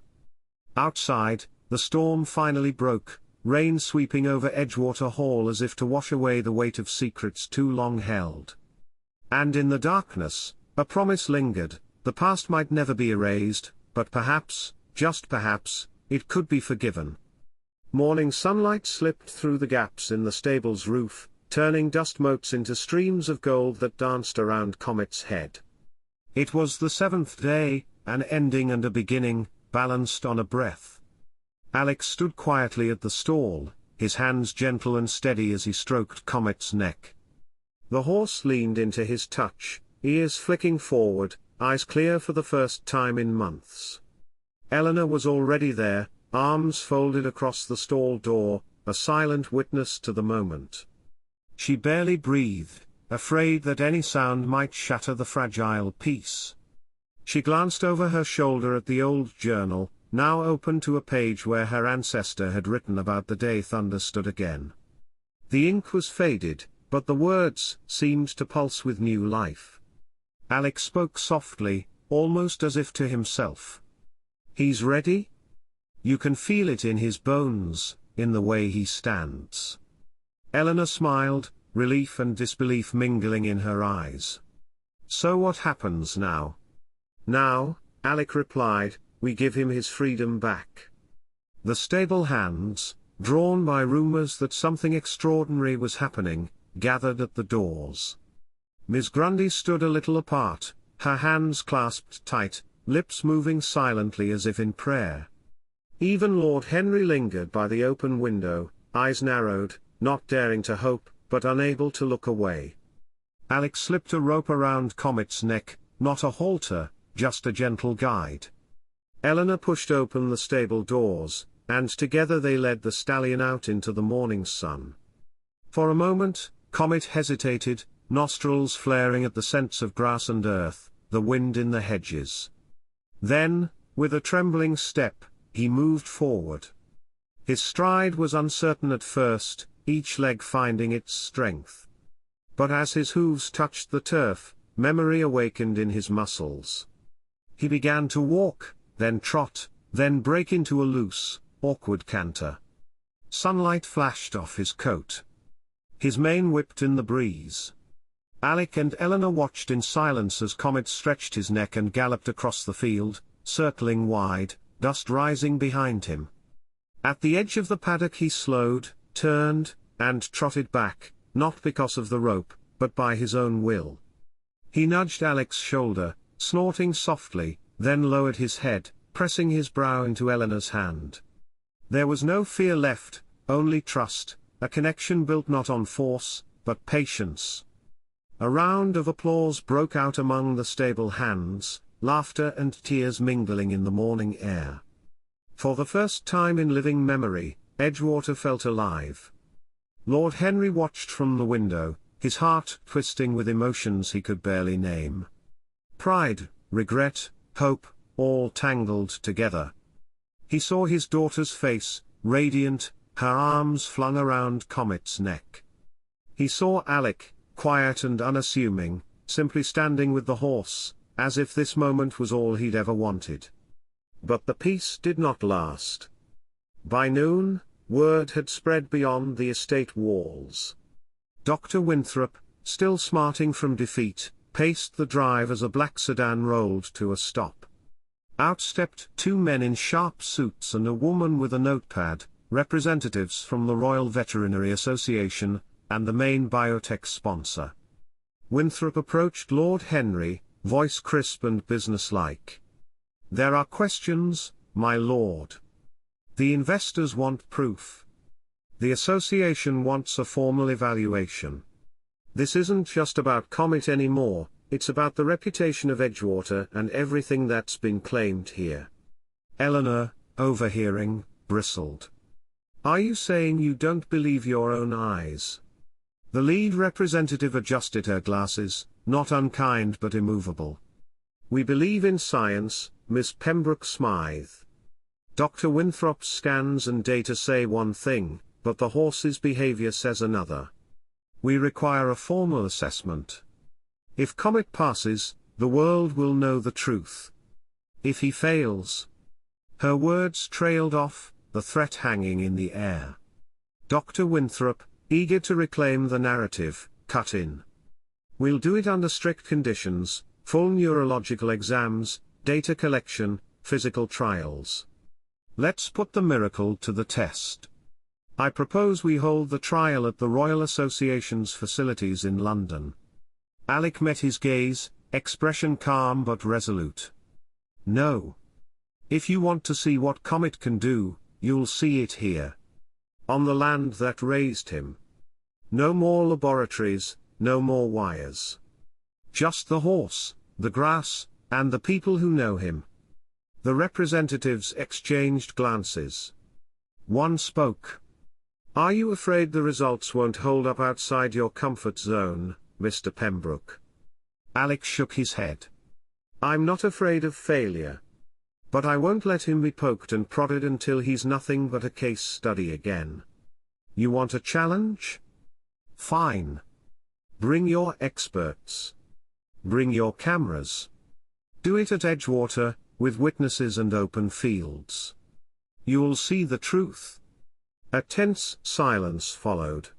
Outside, the storm finally broke, rain sweeping over Edgewater Hall as if to wash away the weight of secrets too long held. And in the darkness, a promise lingered: the past might never be erased, but perhaps, just perhaps, it could be forgiven. Morning sunlight slipped through the gaps in the stable's roof, turning dust motes into streams of gold that danced around Comet's head. It was the 7th day, an ending and a beginning, balanced on a breath. Alec stood quietly at the stall, his hands gentle and steady as he stroked Comet's neck. The horse leaned into his touch, ears flicking forward, eyes clear for the first time in months. Eleanor was already there, arms folded across the stall door, a silent witness to the moment. She barely breathed, afraid that any sound might shatter the fragile peace. She glanced over her shoulder at the old journal, now open to a page where her ancestor had written about the day thunder stood again. The ink was faded, but the words seemed to pulse with new life. Alec spoke softly, almost as if to himself. He's ready? You can feel it in his bones, in the way he stands. Eleanor smiled, relief and disbelief mingling in her eyes. So what happens now? Now, Alec replied, we give him his freedom back. The stable hands, drawn by rumors that something extraordinary was happening, gathered at the doors. Miss Grundy stood a little apart, her hands clasped tight, lips moving silently as if in prayer. Even Lord Henry lingered by the open window, eyes narrowed, not daring to hope, but unable to look away. Alec slipped a rope around Comet's neck, not a halter, just a gentle guide. Eleanor pushed open the stable doors, and together they led the stallion out into the morning sun. For a moment, Comet hesitated, nostrils flaring at the scents of grass and earth, the wind in the hedges. Then, with a trembling step, he moved forward. His stride was uncertain at first, each leg finding its strength. But as his hooves touched the turf, memory awakened in his muscles. He began to walk, then trot, then break into a loose, awkward canter. Sunlight flashed off his coat. His mane whipped in the breeze. Alec and Eleanor watched in silence as Comet stretched his neck and galloped across the field, circling wide, dust rising behind him. At the edge of the paddock he slowed, turned, and trotted back, not because of the rope, but by his own will. He nudged Alec's shoulder, snorting softly, then lowered his head, pressing his brow into Eleanor's hand. There was no fear left, only trust, a connection built not on force, but patience. A round of applause broke out among the stable hands, laughter and tears mingling in the morning air. For the first time in living memory, Edgewater felt alive. Lord Henry watched from the window, his heart twisting with emotions he could barely name. Pride, regret, hope, all tangled together. He saw his daughter's face, radiant, her arms flung around Comet's neck. He saw Alec, quiet and unassuming, simply standing with the horse, as if this moment was all he'd ever wanted. But the peace did not last. By noon, word had spread beyond the estate walls. Dr. Winthrop, still smarting from defeat, paced the drive as a black sedan rolled to a stop. Out stepped two men in sharp suits and a woman with a notepad, representatives from the Royal Veterinary Association, and the main biotech sponsor. Winthrop approached Lord Henry, voice crisp and businesslike. "There are questions, my lord. The investors want proof. The association wants a formal evaluation. This isn't just about Comet anymore, it's about the reputation of Edgewater and everything that's been claimed here." Eleanor, overhearing, bristled. "Are you saying you don't believe your own eyes?" The lead representative adjusted her glasses, not unkind but immovable. "We believe in science, Miss Pembroke-Smythe. Dr. Winthrop's scans and data say one thing, but the horse's behavior says another. We require a formal assessment. If Comet passes, the world will know the truth. If he fails..." Her words trailed off, the threat hanging in the air. Dr. Winthrop, eager to reclaim the narrative, cut in. "We'll do it under strict conditions, full neurological exams, data collection, physical trials. Let's put the miracle to the test. I propose we hold the trial at the Royal Association's facilities in London." Alec met his gaze, expression calm but resolute. "No. If you want to see what Comet can do, you'll see it here. On the land that raised him. No more laboratories, no more wires. Just the horse, the grass, and the people who know him." The representatives exchanged glances. One spoke. "Are you afraid the results won't hold up outside your comfort zone, Mr. Pembroke?" Alec shook his head. "I'm not afraid of failure. But I won't let him be poked and prodded until he's nothing but a case study again. You want a challenge? Fine. Bring your experts. Bring your cameras. Do it at Edgewater, with witnesses and open fields. You'll see the truth." A tense silence followed.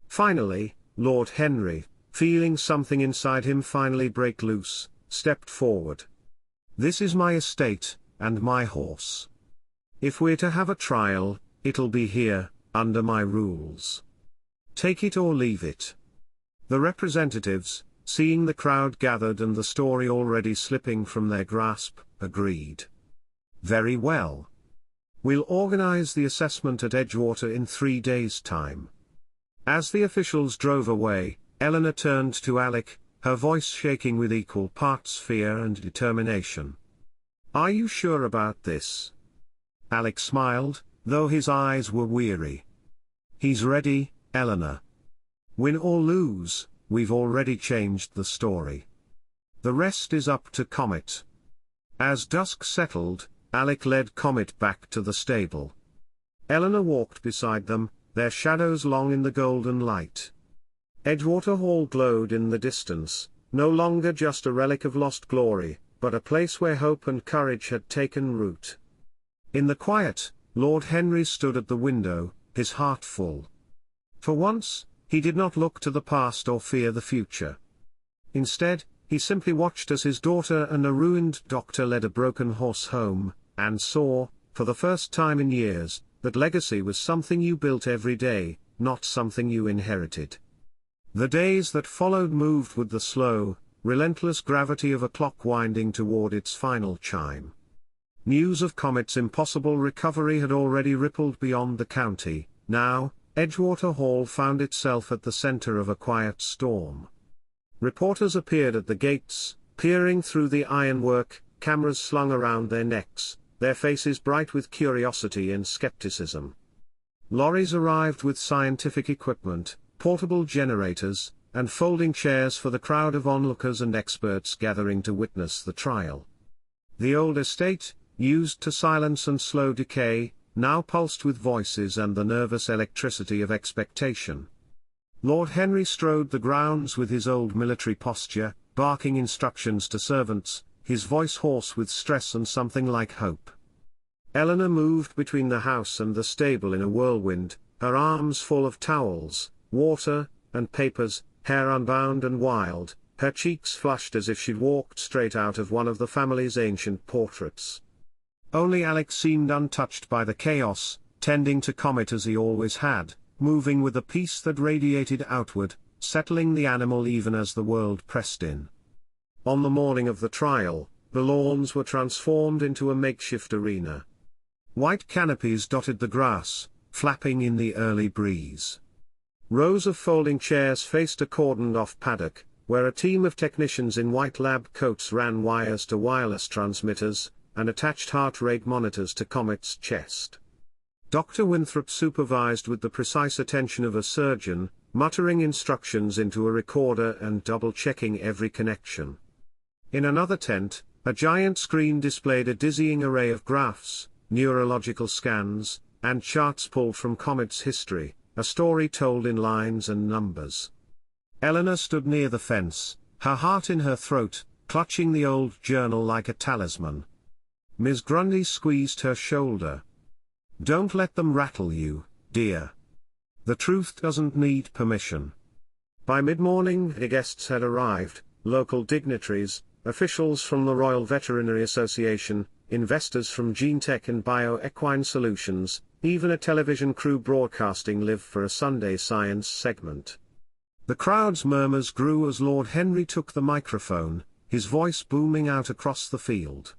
Finally, Lord Henry, feeling something inside him finally break loose, stepped forward. "This is my estate, and my horse. If we're to have a trial, it'll be here, under my rules. Take it or leave it." The representatives, seeing the crowd gathered and the story already slipping from their grasp, agreed. "Very well. We'll organize the assessment at Edgewater in 3 days' time." As the officials drove away, Eleanor turned to Alec, her voice shaking with equal parts fear and determination. "Are you sure about this?" Alec smiled, though his eyes were weary. "He's ready, Eleanor. Win or lose, we've already changed the story. The rest is up to Comet." As dusk settled, Alec led Comet back to the stable. Eleanor walked beside them, their shadows long in the golden light. Edgewater Hall glowed in the distance, no longer just a relic of lost glory, but a place where hope and courage had taken root. In the quiet, Lord Henry stood at the window, his heart full. For once, he did not look to the past or fear the future. Instead, he simply watched as his daughter and a ruined doctor led a broken horse home, and saw, for the first time in years, that legacy was something you built every day, not something you inherited. The days that followed moved with the slow, relentless gravity of a clock winding toward its final chime. News of Comet's impossible recovery had already rippled beyond the county. Now, Edgewater Hall found itself at the center of a quiet storm. Reporters appeared at the gates, peering through the ironwork, cameras slung around their necks, their faces bright with curiosity and skepticism. Lorries arrived with scientific equipment, portable generators, and folding chairs for the crowd of onlookers and experts gathering to witness the trial. The old estate, used to silence and slow decay, now pulsed with voices and the nervous electricity of expectation. Lord Henry strode the grounds with his old military posture, barking instructions to servants, his voice hoarse with stress and something like hope. Eleanor moved between the house and the stable in a whirlwind, her arms full of towels, water, and papers, hair unbound and wild, her cheeks flushed as if she'd walked straight out of one of the family's ancient portraits. Only Alec seemed untouched by the chaos, tending to Comet as he always had, moving with a peace that radiated outward, settling the animal even as the world pressed in. On the morning of the trial, the lawns were transformed into a makeshift arena. White canopies dotted the grass, flapping in the early breeze. Rows of folding chairs faced a cordoned-off paddock, where a team of technicians in white lab coats ran wires to wireless transmitters, and attached heart rate monitors to Comet's chest. Dr. Winthrop supervised with the precise attention of a surgeon, muttering instructions into a recorder and double-checking every connection. In another tent, a giant screen displayed a dizzying array of graphs, neurological scans, and charts pulled from Comet's history, a story told in lines and numbers. Eleanor stood near the fence, her heart in her throat, clutching the old journal like a talisman. Miss Grundy squeezed her shoulder. "Don't let them rattle you, dear. The truth doesn't need permission." By mid-morning the guests had arrived, local dignitaries, officials from the Royal Veterinary Association, investors from GeneTech and BioEquine Solutions, even a television crew broadcasting live for a Sunday science segment. The crowd's murmurs grew as Lord Henry took the microphone, his voice booming out across the field.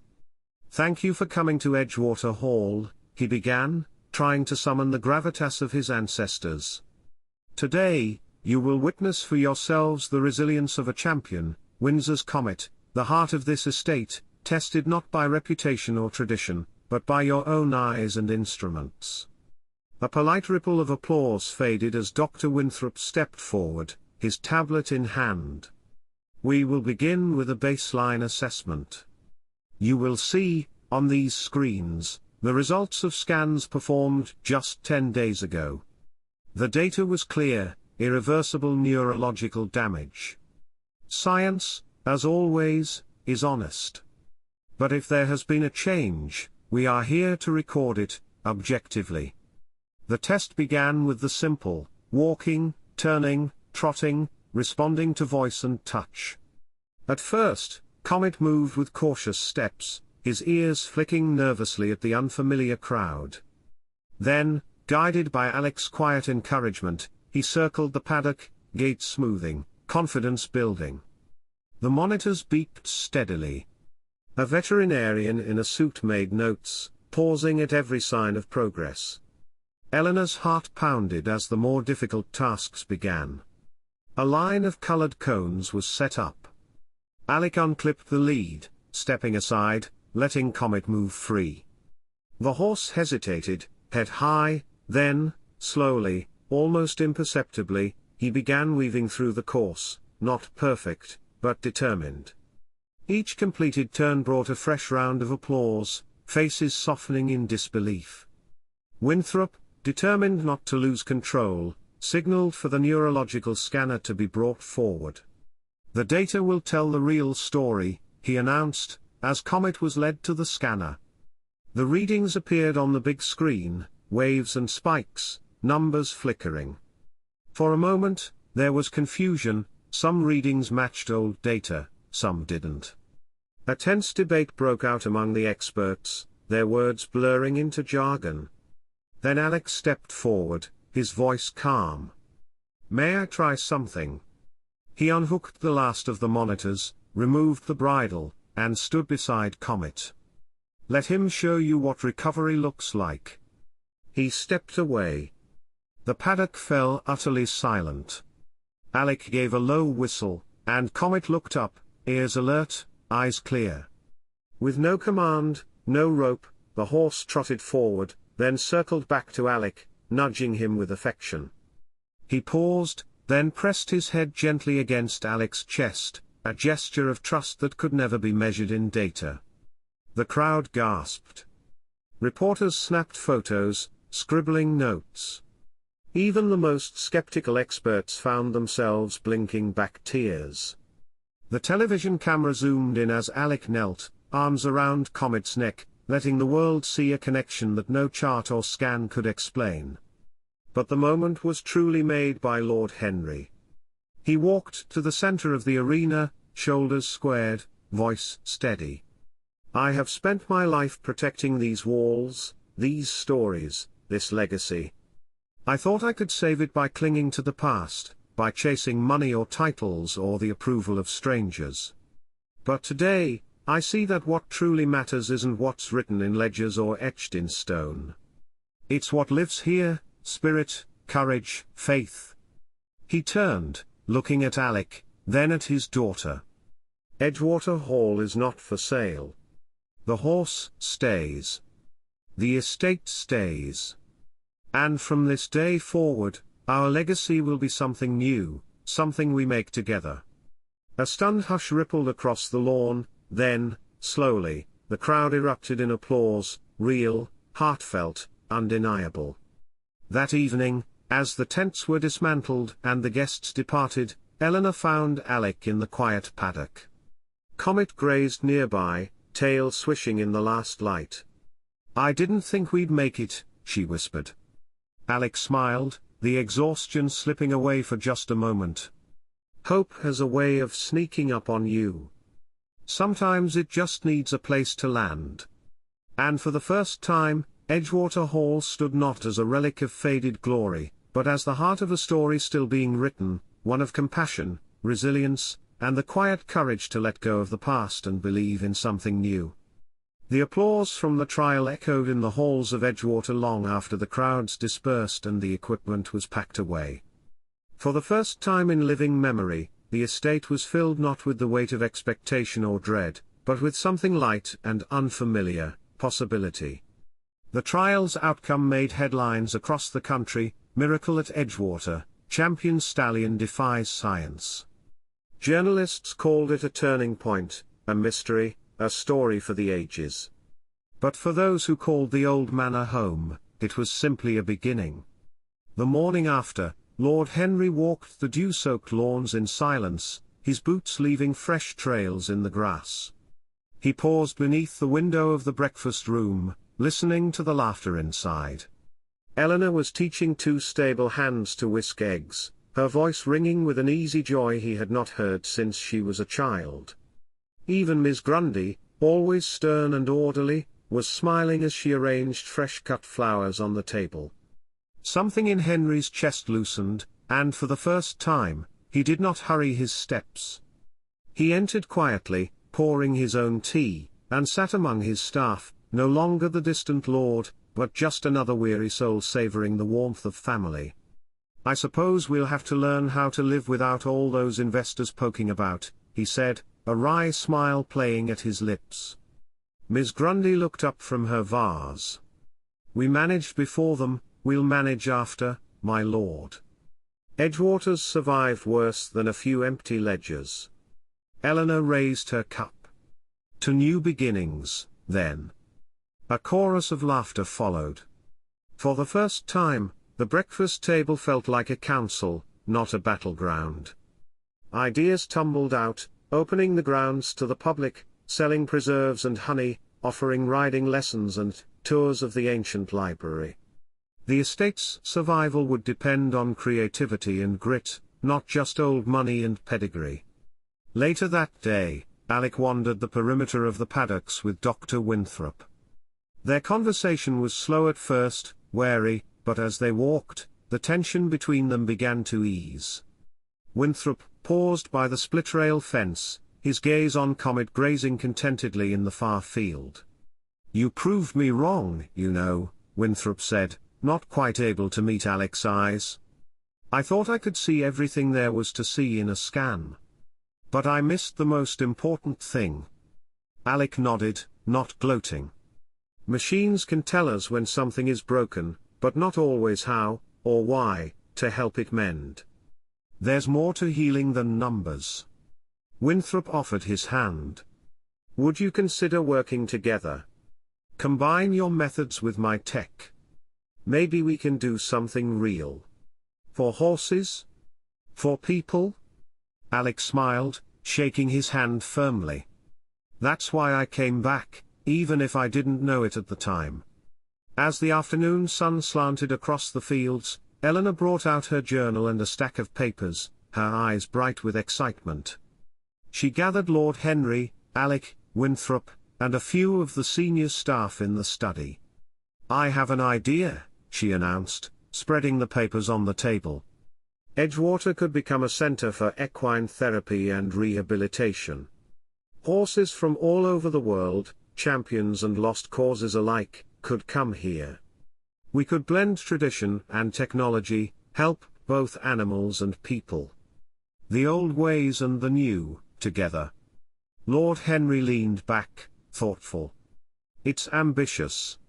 "Thank you for coming to Edgewater Hall," he began, trying to summon the gravitas of his ancestors. "Today, you will witness for yourselves the resilience of a champion, Windsor's Comet, the heart of this estate, tested not by reputation or tradition, but by your own eyes and instruments." A polite ripple of applause faded as Dr. Winthrop stepped forward, his tablet in hand. "We will begin with a baseline assessment. You will see, on these screens, the results of scans performed just 10 days ago. The data was clear: irreversible neurological damage. Science, as always, is honest. But if there has been a change, we are here to record it, objectively." The test began with the simple: walking, turning, trotting, responding to voice and touch. At first, Comet moved with cautious steps, his ears flicking nervously at the unfamiliar crowd. Then, guided by Alec's quiet encouragement, he circled the paddock, gait smoothing, confidence building. The monitors beeped steadily. A veterinarian in a suit made notes, pausing at every sign of progress. Eleanor's heart pounded as the more difficult tasks began. A line of colored cones was set up. Alec unclipped the lead, stepping aside, letting Comet move free. The horse hesitated, head high, then, slowly, almost imperceptibly, he began weaving through the course, not perfect, but determined. Each completed turn brought a fresh round of applause, faces softening in disbelief. Winthrop, determined not to lose control, signaled for the neurological scanner to be brought forward. "The data will tell the real story," he announced, as Comet was led to the scanner. The readings appeared on the big screen, waves and spikes, numbers flickering. For a moment, there was confusion: some readings matched old data, some didn't. A tense debate broke out among the experts, their words blurring into jargon. Then Alec stepped forward, his voice calm. "May I try something?" He unhooked the last of the monitors, removed the bridle, and stood beside Comet. "Let him show you what recovery looks like." He stepped away. The paddock fell utterly silent. Alec gave a low whistle, and Comet looked up, ears alert, eyes clear. With no command, no rope, the horse trotted forward, then circled back to Alec, nudging him with affection. He paused, then pressed his head gently against Alec's chest, a gesture of trust that could never be measured in data. The crowd gasped. Reporters snapped photos, scribbling notes. Even the most skeptical experts found themselves blinking back tears. The television camera zoomed in as Alec knelt, arms around Comet's neck, letting the world see a connection that no chart or scan could explain. But the moment was truly made by Lord Henry. He walked to the center of the arena, shoulders squared, voice steady. "I have spent my life protecting these walls, these stories, this legacy. I thought I could save it by clinging to the past, by chasing money or titles or the approval of strangers. But today, I see that what truly matters isn't what's written in ledgers or etched in stone. It's what lives here: spirit, courage, faith. He turned, looking at Alec, then at his daughter. Edgewater Hall is not for sale. The horse stays. The estate stays. And from this day forward, our legacy will be something new, something we make together. A stunned hush rippled across the lawn, then, slowly, the crowd erupted in applause, real, heartfelt, undeniable. That evening, as the tents were dismantled and the guests departed, Eleanor found Alec in the quiet paddock. Comet grazed nearby, tail swishing in the last light. "I didn't think we'd make it," she whispered. Alec smiled, the exhaustion slipping away for just a moment. "Hope has a way of sneaking up on you. Sometimes it just needs a place to land." And for the first time, Edgewater Hall stood not as a relic of faded glory, but as the heart of a story still being written, one of compassion, resilience, and the quiet courage to let go of the past and believe in something new. The applause from the trial echoed in the halls of Edgewater long after the crowds dispersed and the equipment was packed away. For the first time in living memory, the estate was filled not with the weight of expectation or dread, but with something light and unfamiliar: possibility. The trial's outcome made headlines across the country: "Miracle at Edgewater, champion stallion defies science." Journalists called it a turning point, a mystery, a story for the ages. But for those who called the old manor home, it was simply a beginning. The morning after, Lord Henry walked the dew-soaked lawns in silence, his boots leaving fresh trails in the grass. He paused beneath the window of the breakfast room, listening to the laughter inside. Eleanor was teaching two stable hands to whisk eggs, her voice ringing with an easy joy he had not heard since she was a child. Even Miss Grundy, always stern and orderly, was smiling as she arranged fresh-cut flowers on the table. Something in Henry's chest loosened, and for the first time, he did not hurry his steps. He entered quietly, pouring his own tea, and sat among his staff, no longer the distant lord, but just another weary soul savouring the warmth of family. "I suppose we'll have to learn how to live without all those investors poking about," he said, a wry smile playing at his lips. Miss Grundy looked up from her vase. "We managed before them, we'll manage after, my lord." Edgewater's survived worse than a few empty ledgers. Eleanor raised her cup. "To new beginnings, then." A chorus of laughter followed. For the first time, the breakfast table felt like a council, not a battleground. Ideas tumbled out, opening the grounds to the public, selling preserves and honey, offering riding lessons and tours of the ancient library. The estate's survival would depend on creativity and grit, not just old money and pedigree. Later that day, Alec wandered the perimeter of the paddocks with Dr. Winthrop. Their conversation was slow at first, wary, but as they walked, the tension between them began to ease. Winthrop paused by the split-rail fence, his gaze on Comet grazing contentedly in the far field. "You proved me wrong, you know," Winthrop said, not quite able to meet Alec's eyes. "I thought I could see everything there was to see in a scan. But I missed the most important thing." Alec nodded, not gloating. "Machines can tell us when something is broken, but not always how, or why, to help it mend. There's more to healing than numbers." Winthrop offered his hand. "Would you consider working together? Combine your methods with my tech. Maybe we can do something real. For horses? For people?" Alec smiled, shaking his hand firmly. "That's why I came back, even if I didn't know it at the time." As the afternoon sun slanted across the fields, Eleanor brought out her journal and a stack of papers, her eyes bright with excitement. She gathered Lord Henry, Alec, Winthrop, and a few of the senior staff in the study. "I have an idea," she announced, spreading the papers on the table. Edgewater could become a center for equine therapy and rehabilitation. Horses from all over the world, champions and lost causes alike, could come here. We could blend tradition and technology, help both animals and people. The old ways and the new, together. Lord Henry leaned back, thoughtful. It's ambitious.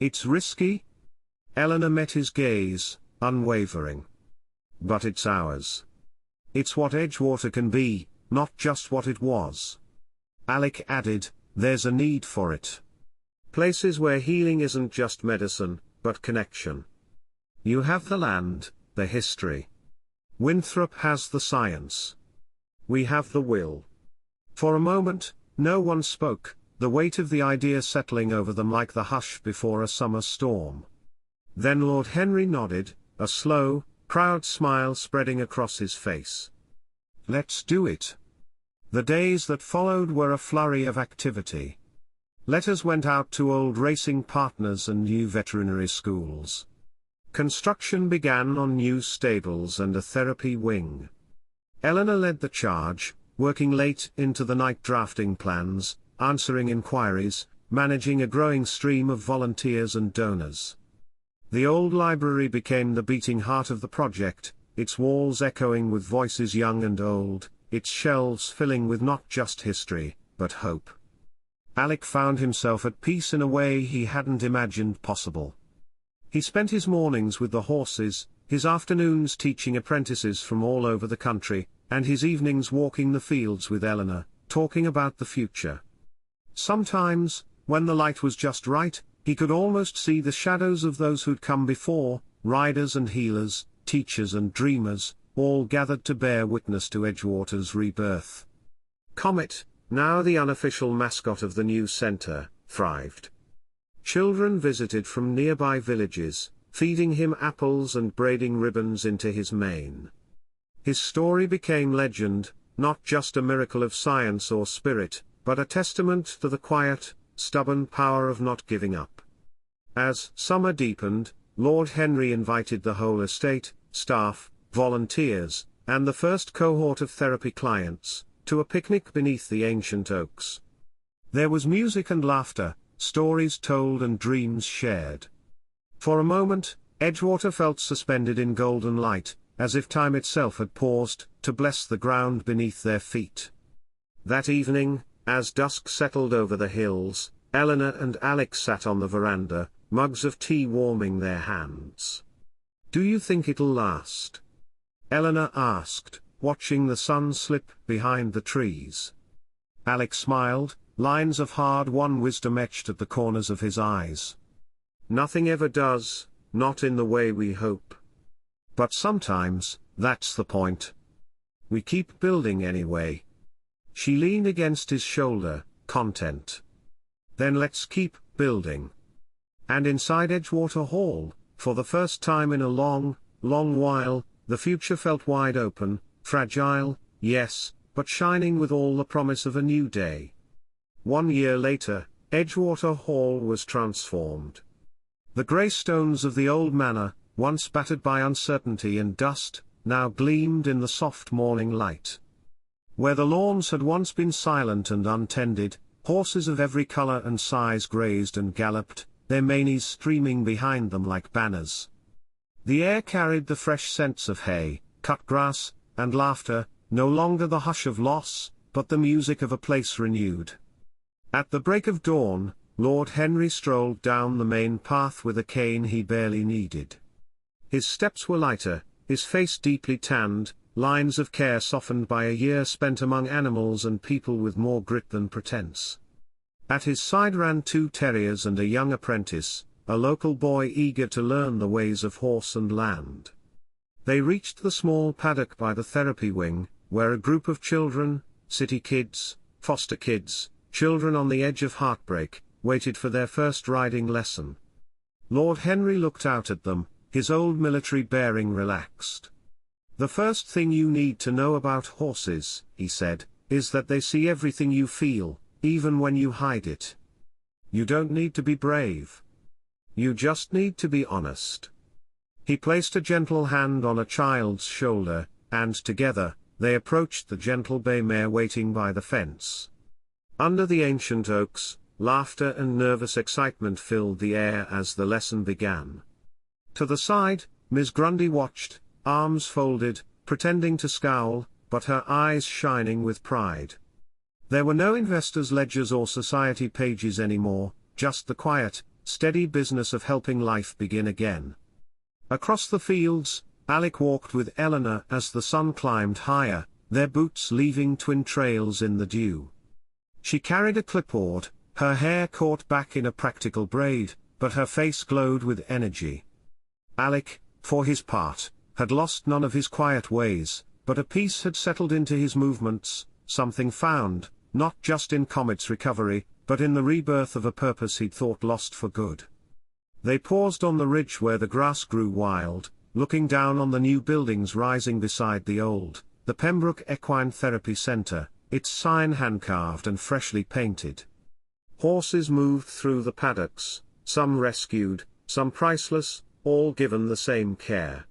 It's risky. Eleanor met his gaze, unwavering. But it's ours. It's what Edgewater can be, not just what it was. Alec added, there's a need for it. Places where healing isn't just medicine, but connection. You have the land, the history. Winthrop has the science. We have the will. For a moment, no one spoke, the weight of the idea settling over them like the hush before a summer storm. Then Lord Henry nodded, a slow, proud smile spreading across his face. Let's do it. The days that followed were a flurry of activity. Letters went out to old racing partners and new veterinary schools. Construction began on new stables and a therapy wing. Eleanor led the charge, working late into the night drafting plans, answering inquiries, managing a growing stream of volunteers and donors. The old library became the beating heart of the project, its walls echoing with voices young and old, its shelves filling with not just history, but hope. Alec found himself at peace in a way he hadn't imagined possible. He spent his mornings with the horses, his afternoons teaching apprentices from all over the country, and his evenings walking the fields with Eleanor, talking about the future. Sometimes, when the light was just right, he could almost see the shadows of those who'd come before, riders and healers, teachers and dreamers, all gathered to bear witness to Edgewater's rebirth. Comet, now the unofficial mascot of the new center, thrived. Children visited from nearby villages, feeding him apples and braiding ribbons into his mane. His story became legend, not just a miracle of science or spirit, but a testament to the quiet, stubborn power of not giving up. As summer deepened, Lord Henry invited the whole estate, staff, volunteers, and the first cohort of therapy clients, to a picnic beneath the ancient oaks. There was music and laughter, stories told and dreams shared. For a moment, Edgewater felt suspended in golden light, as if time itself had paused, to bless the ground beneath their feet. That evening, as dusk settled over the hills, Eleanor and Alec sat on the veranda, mugs of tea warming their hands. "Do you think it'll last?" Eleanor asked, watching the sun slip behind the trees. Alec smiled, lines of hard-won wisdom etched at the corners of his eyes. "Nothing ever does, not in the way we hope. But sometimes, that's the point. We keep building anyway." She leaned against his shoulder, content. "Then let's keep building." And inside Edgewater Hall, for the first time in a long, long while, the future felt wide open, fragile, yes, but shining with all the promise of a new day. 1 year later, Edgewater Hall was transformed. The grey stones of the old manor, once battered by uncertainty and dust, now gleamed in the soft morning light. Where the lawns had once been silent and untended, horses of every colour and size grazed and galloped, their manes streaming behind them like banners. The air carried the fresh scents of hay, cut grass, and laughter, no longer the hush of loss, but the music of a place renewed. At the break of dawn, Lord Henry strolled down the main path with a cane he barely needed. His steps were lighter, his face deeply tanned, lines of care softened by a year spent among animals and people with more grit than pretense. At his side ran 2 terriers and a young apprentice, a local boy eager to learn the ways of horse and land. They reached the small paddock by the therapy wing, where a group of children, city kids, foster kids, children on the edge of heartbreak, waited for their first riding lesson. Lord Henry looked out at them, his old military bearing relaxed. "The first thing you need to know about horses," he said, "is that they see everything you feel, even when you hide it. You don't need to be brave. you just need to be honest. He placed a gentle hand on a child's shoulder, and together, they approached the gentle bay mare waiting by the fence. Under the ancient oaks, laughter and nervous excitement filled the air as the lesson began. To the side, Miss Grundy watched, arms folded, pretending to scowl, but her eyes shining with pride. There were no investors' ledgers or society pages anymore, just the quiet, steady business of helping life begin again. Across the fields, Alec walked with Eleanor as the sun climbed higher, their boots leaving twin trails in the dew. She carried a clipboard, her hair caught back in a practical braid, but her face glowed with energy. Alec, for his part, had lost none of his quiet ways, but a peace had settled into his movements, something found, not just in Comet's recovery, but in the rebirth of a purpose he'd thought lost for good. They paused on the ridge where the grass grew wild, looking down on the new buildings rising beside the old, the Pembroke Equine Therapy Centre, its sign hand-carved and freshly painted. Horses moved through the paddocks, some rescued, some priceless, all given the same care.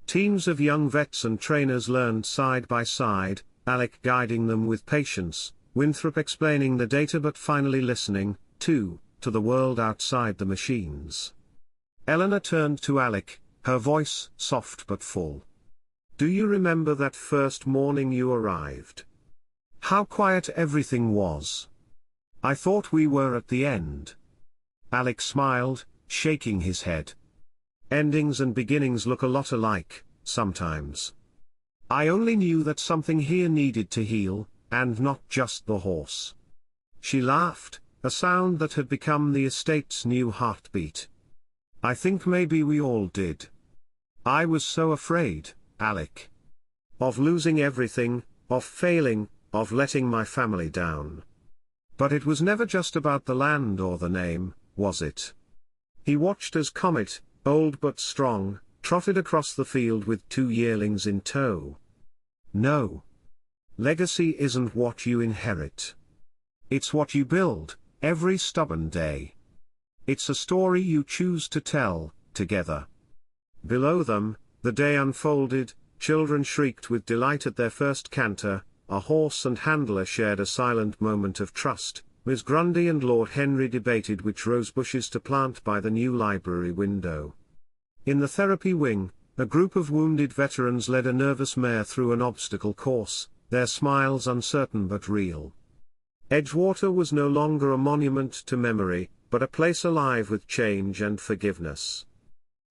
Teams of young vets and trainers learned side by side, Alec guiding them with patience, Winthrop explaining the data but finally listening, too, to the world outside the machines. Eleanor turned to Alec, her voice soft but full. "Do you remember that first morning you arrived? How quiet everything was. I thought we were at the end." Alec smiled, shaking his head. "Endings and beginnings look a lot alike, sometimes. I only knew that something here needed to heal, and not just the horse." She laughed, a sound that had become the estate's new heartbeat. "I think maybe we all did. I was so afraid, Alec. Of losing everything, of failing, of letting my family down. But it was never just about the land or the name, was it?" He watched as Comet, old but strong, trotted across the field with 2 yearlings in tow. "No. Legacy isn't what you inherit. It's what you build, every stubborn day. It's a story you choose to tell, together." Below them, the day unfolded, children shrieked with delight at their first canter, a horse and handler shared a silent moment of trust, Miss Grundy and Lord Henry debated which rose bushes to plant by the new library window. In the therapy wing, a group of wounded veterans led a nervous mare through an obstacle course, their smiles uncertain but real. Edgewater was no longer a monument to memory, but a place alive with change and forgiveness.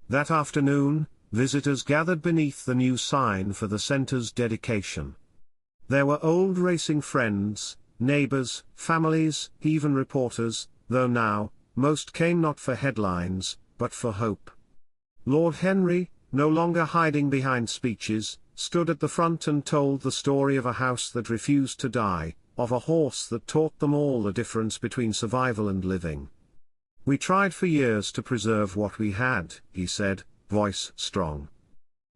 That afternoon, visitors gathered beneath the new sign for the center's dedication. There were old racing friends, neighbors, families, even reporters, though now, most came not for headlines, but for hope. Lord Henry, no longer hiding behind speeches, stood at the front and told the story of a house that refused to die, of a horse that taught them all the difference between survival and living. "We tried for years to preserve what we had," he said, voice strong.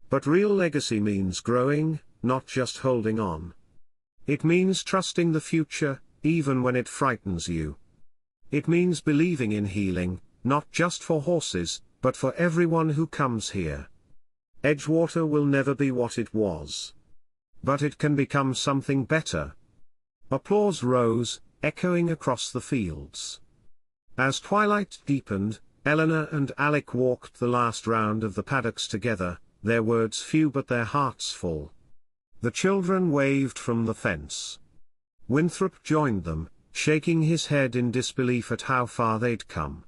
"But real legacy means growing, not just holding on. It means trusting the future, even when it frightens you. It means believing in healing, not just for horses, but for everyone who comes here. Edgewater will never be what it was. But it can become something better." Applause rose, echoing across the fields. As twilight deepened, Eleanor and Alec walked the last round of the paddocks together, their words few but their hearts full. The children waved from the fence. Winthrop joined them, shaking his head in disbelief at how far they'd come.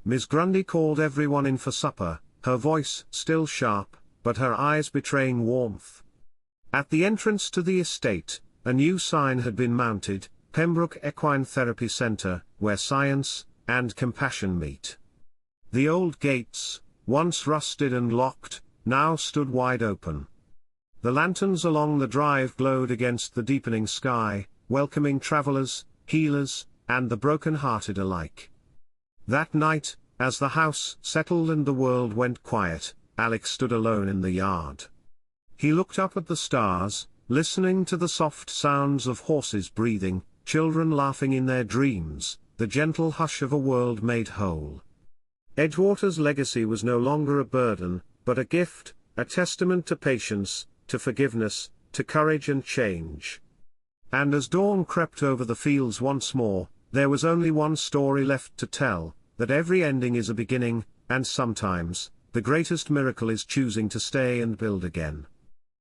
Miss Grundy called everyone in for supper, her voice still sharp, but her eyes betraying warmth. At the entrance to the estate, a new sign had been mounted, Pembroke Equine Therapy Centre, where science and compassion meet. The old gates, once rusted and locked, now stood wide open. The lanterns along the drive glowed against the deepening sky, welcoming travelers, healers, and the broken-hearted alike. That night, as the house settled and the world went quiet, Alec stood alone in the yard. He looked up at the stars, listening to the soft sounds of horses breathing, children laughing in their dreams, the gentle hush of a world made whole. Edgewater's legacy was no longer a burden, but a gift, a testament to patience, to forgiveness, to courage and change. And as dawn crept over the fields once more, there was only one story left to tell, that every ending is a beginning, and sometimes, the greatest miracle is choosing to stay and build again.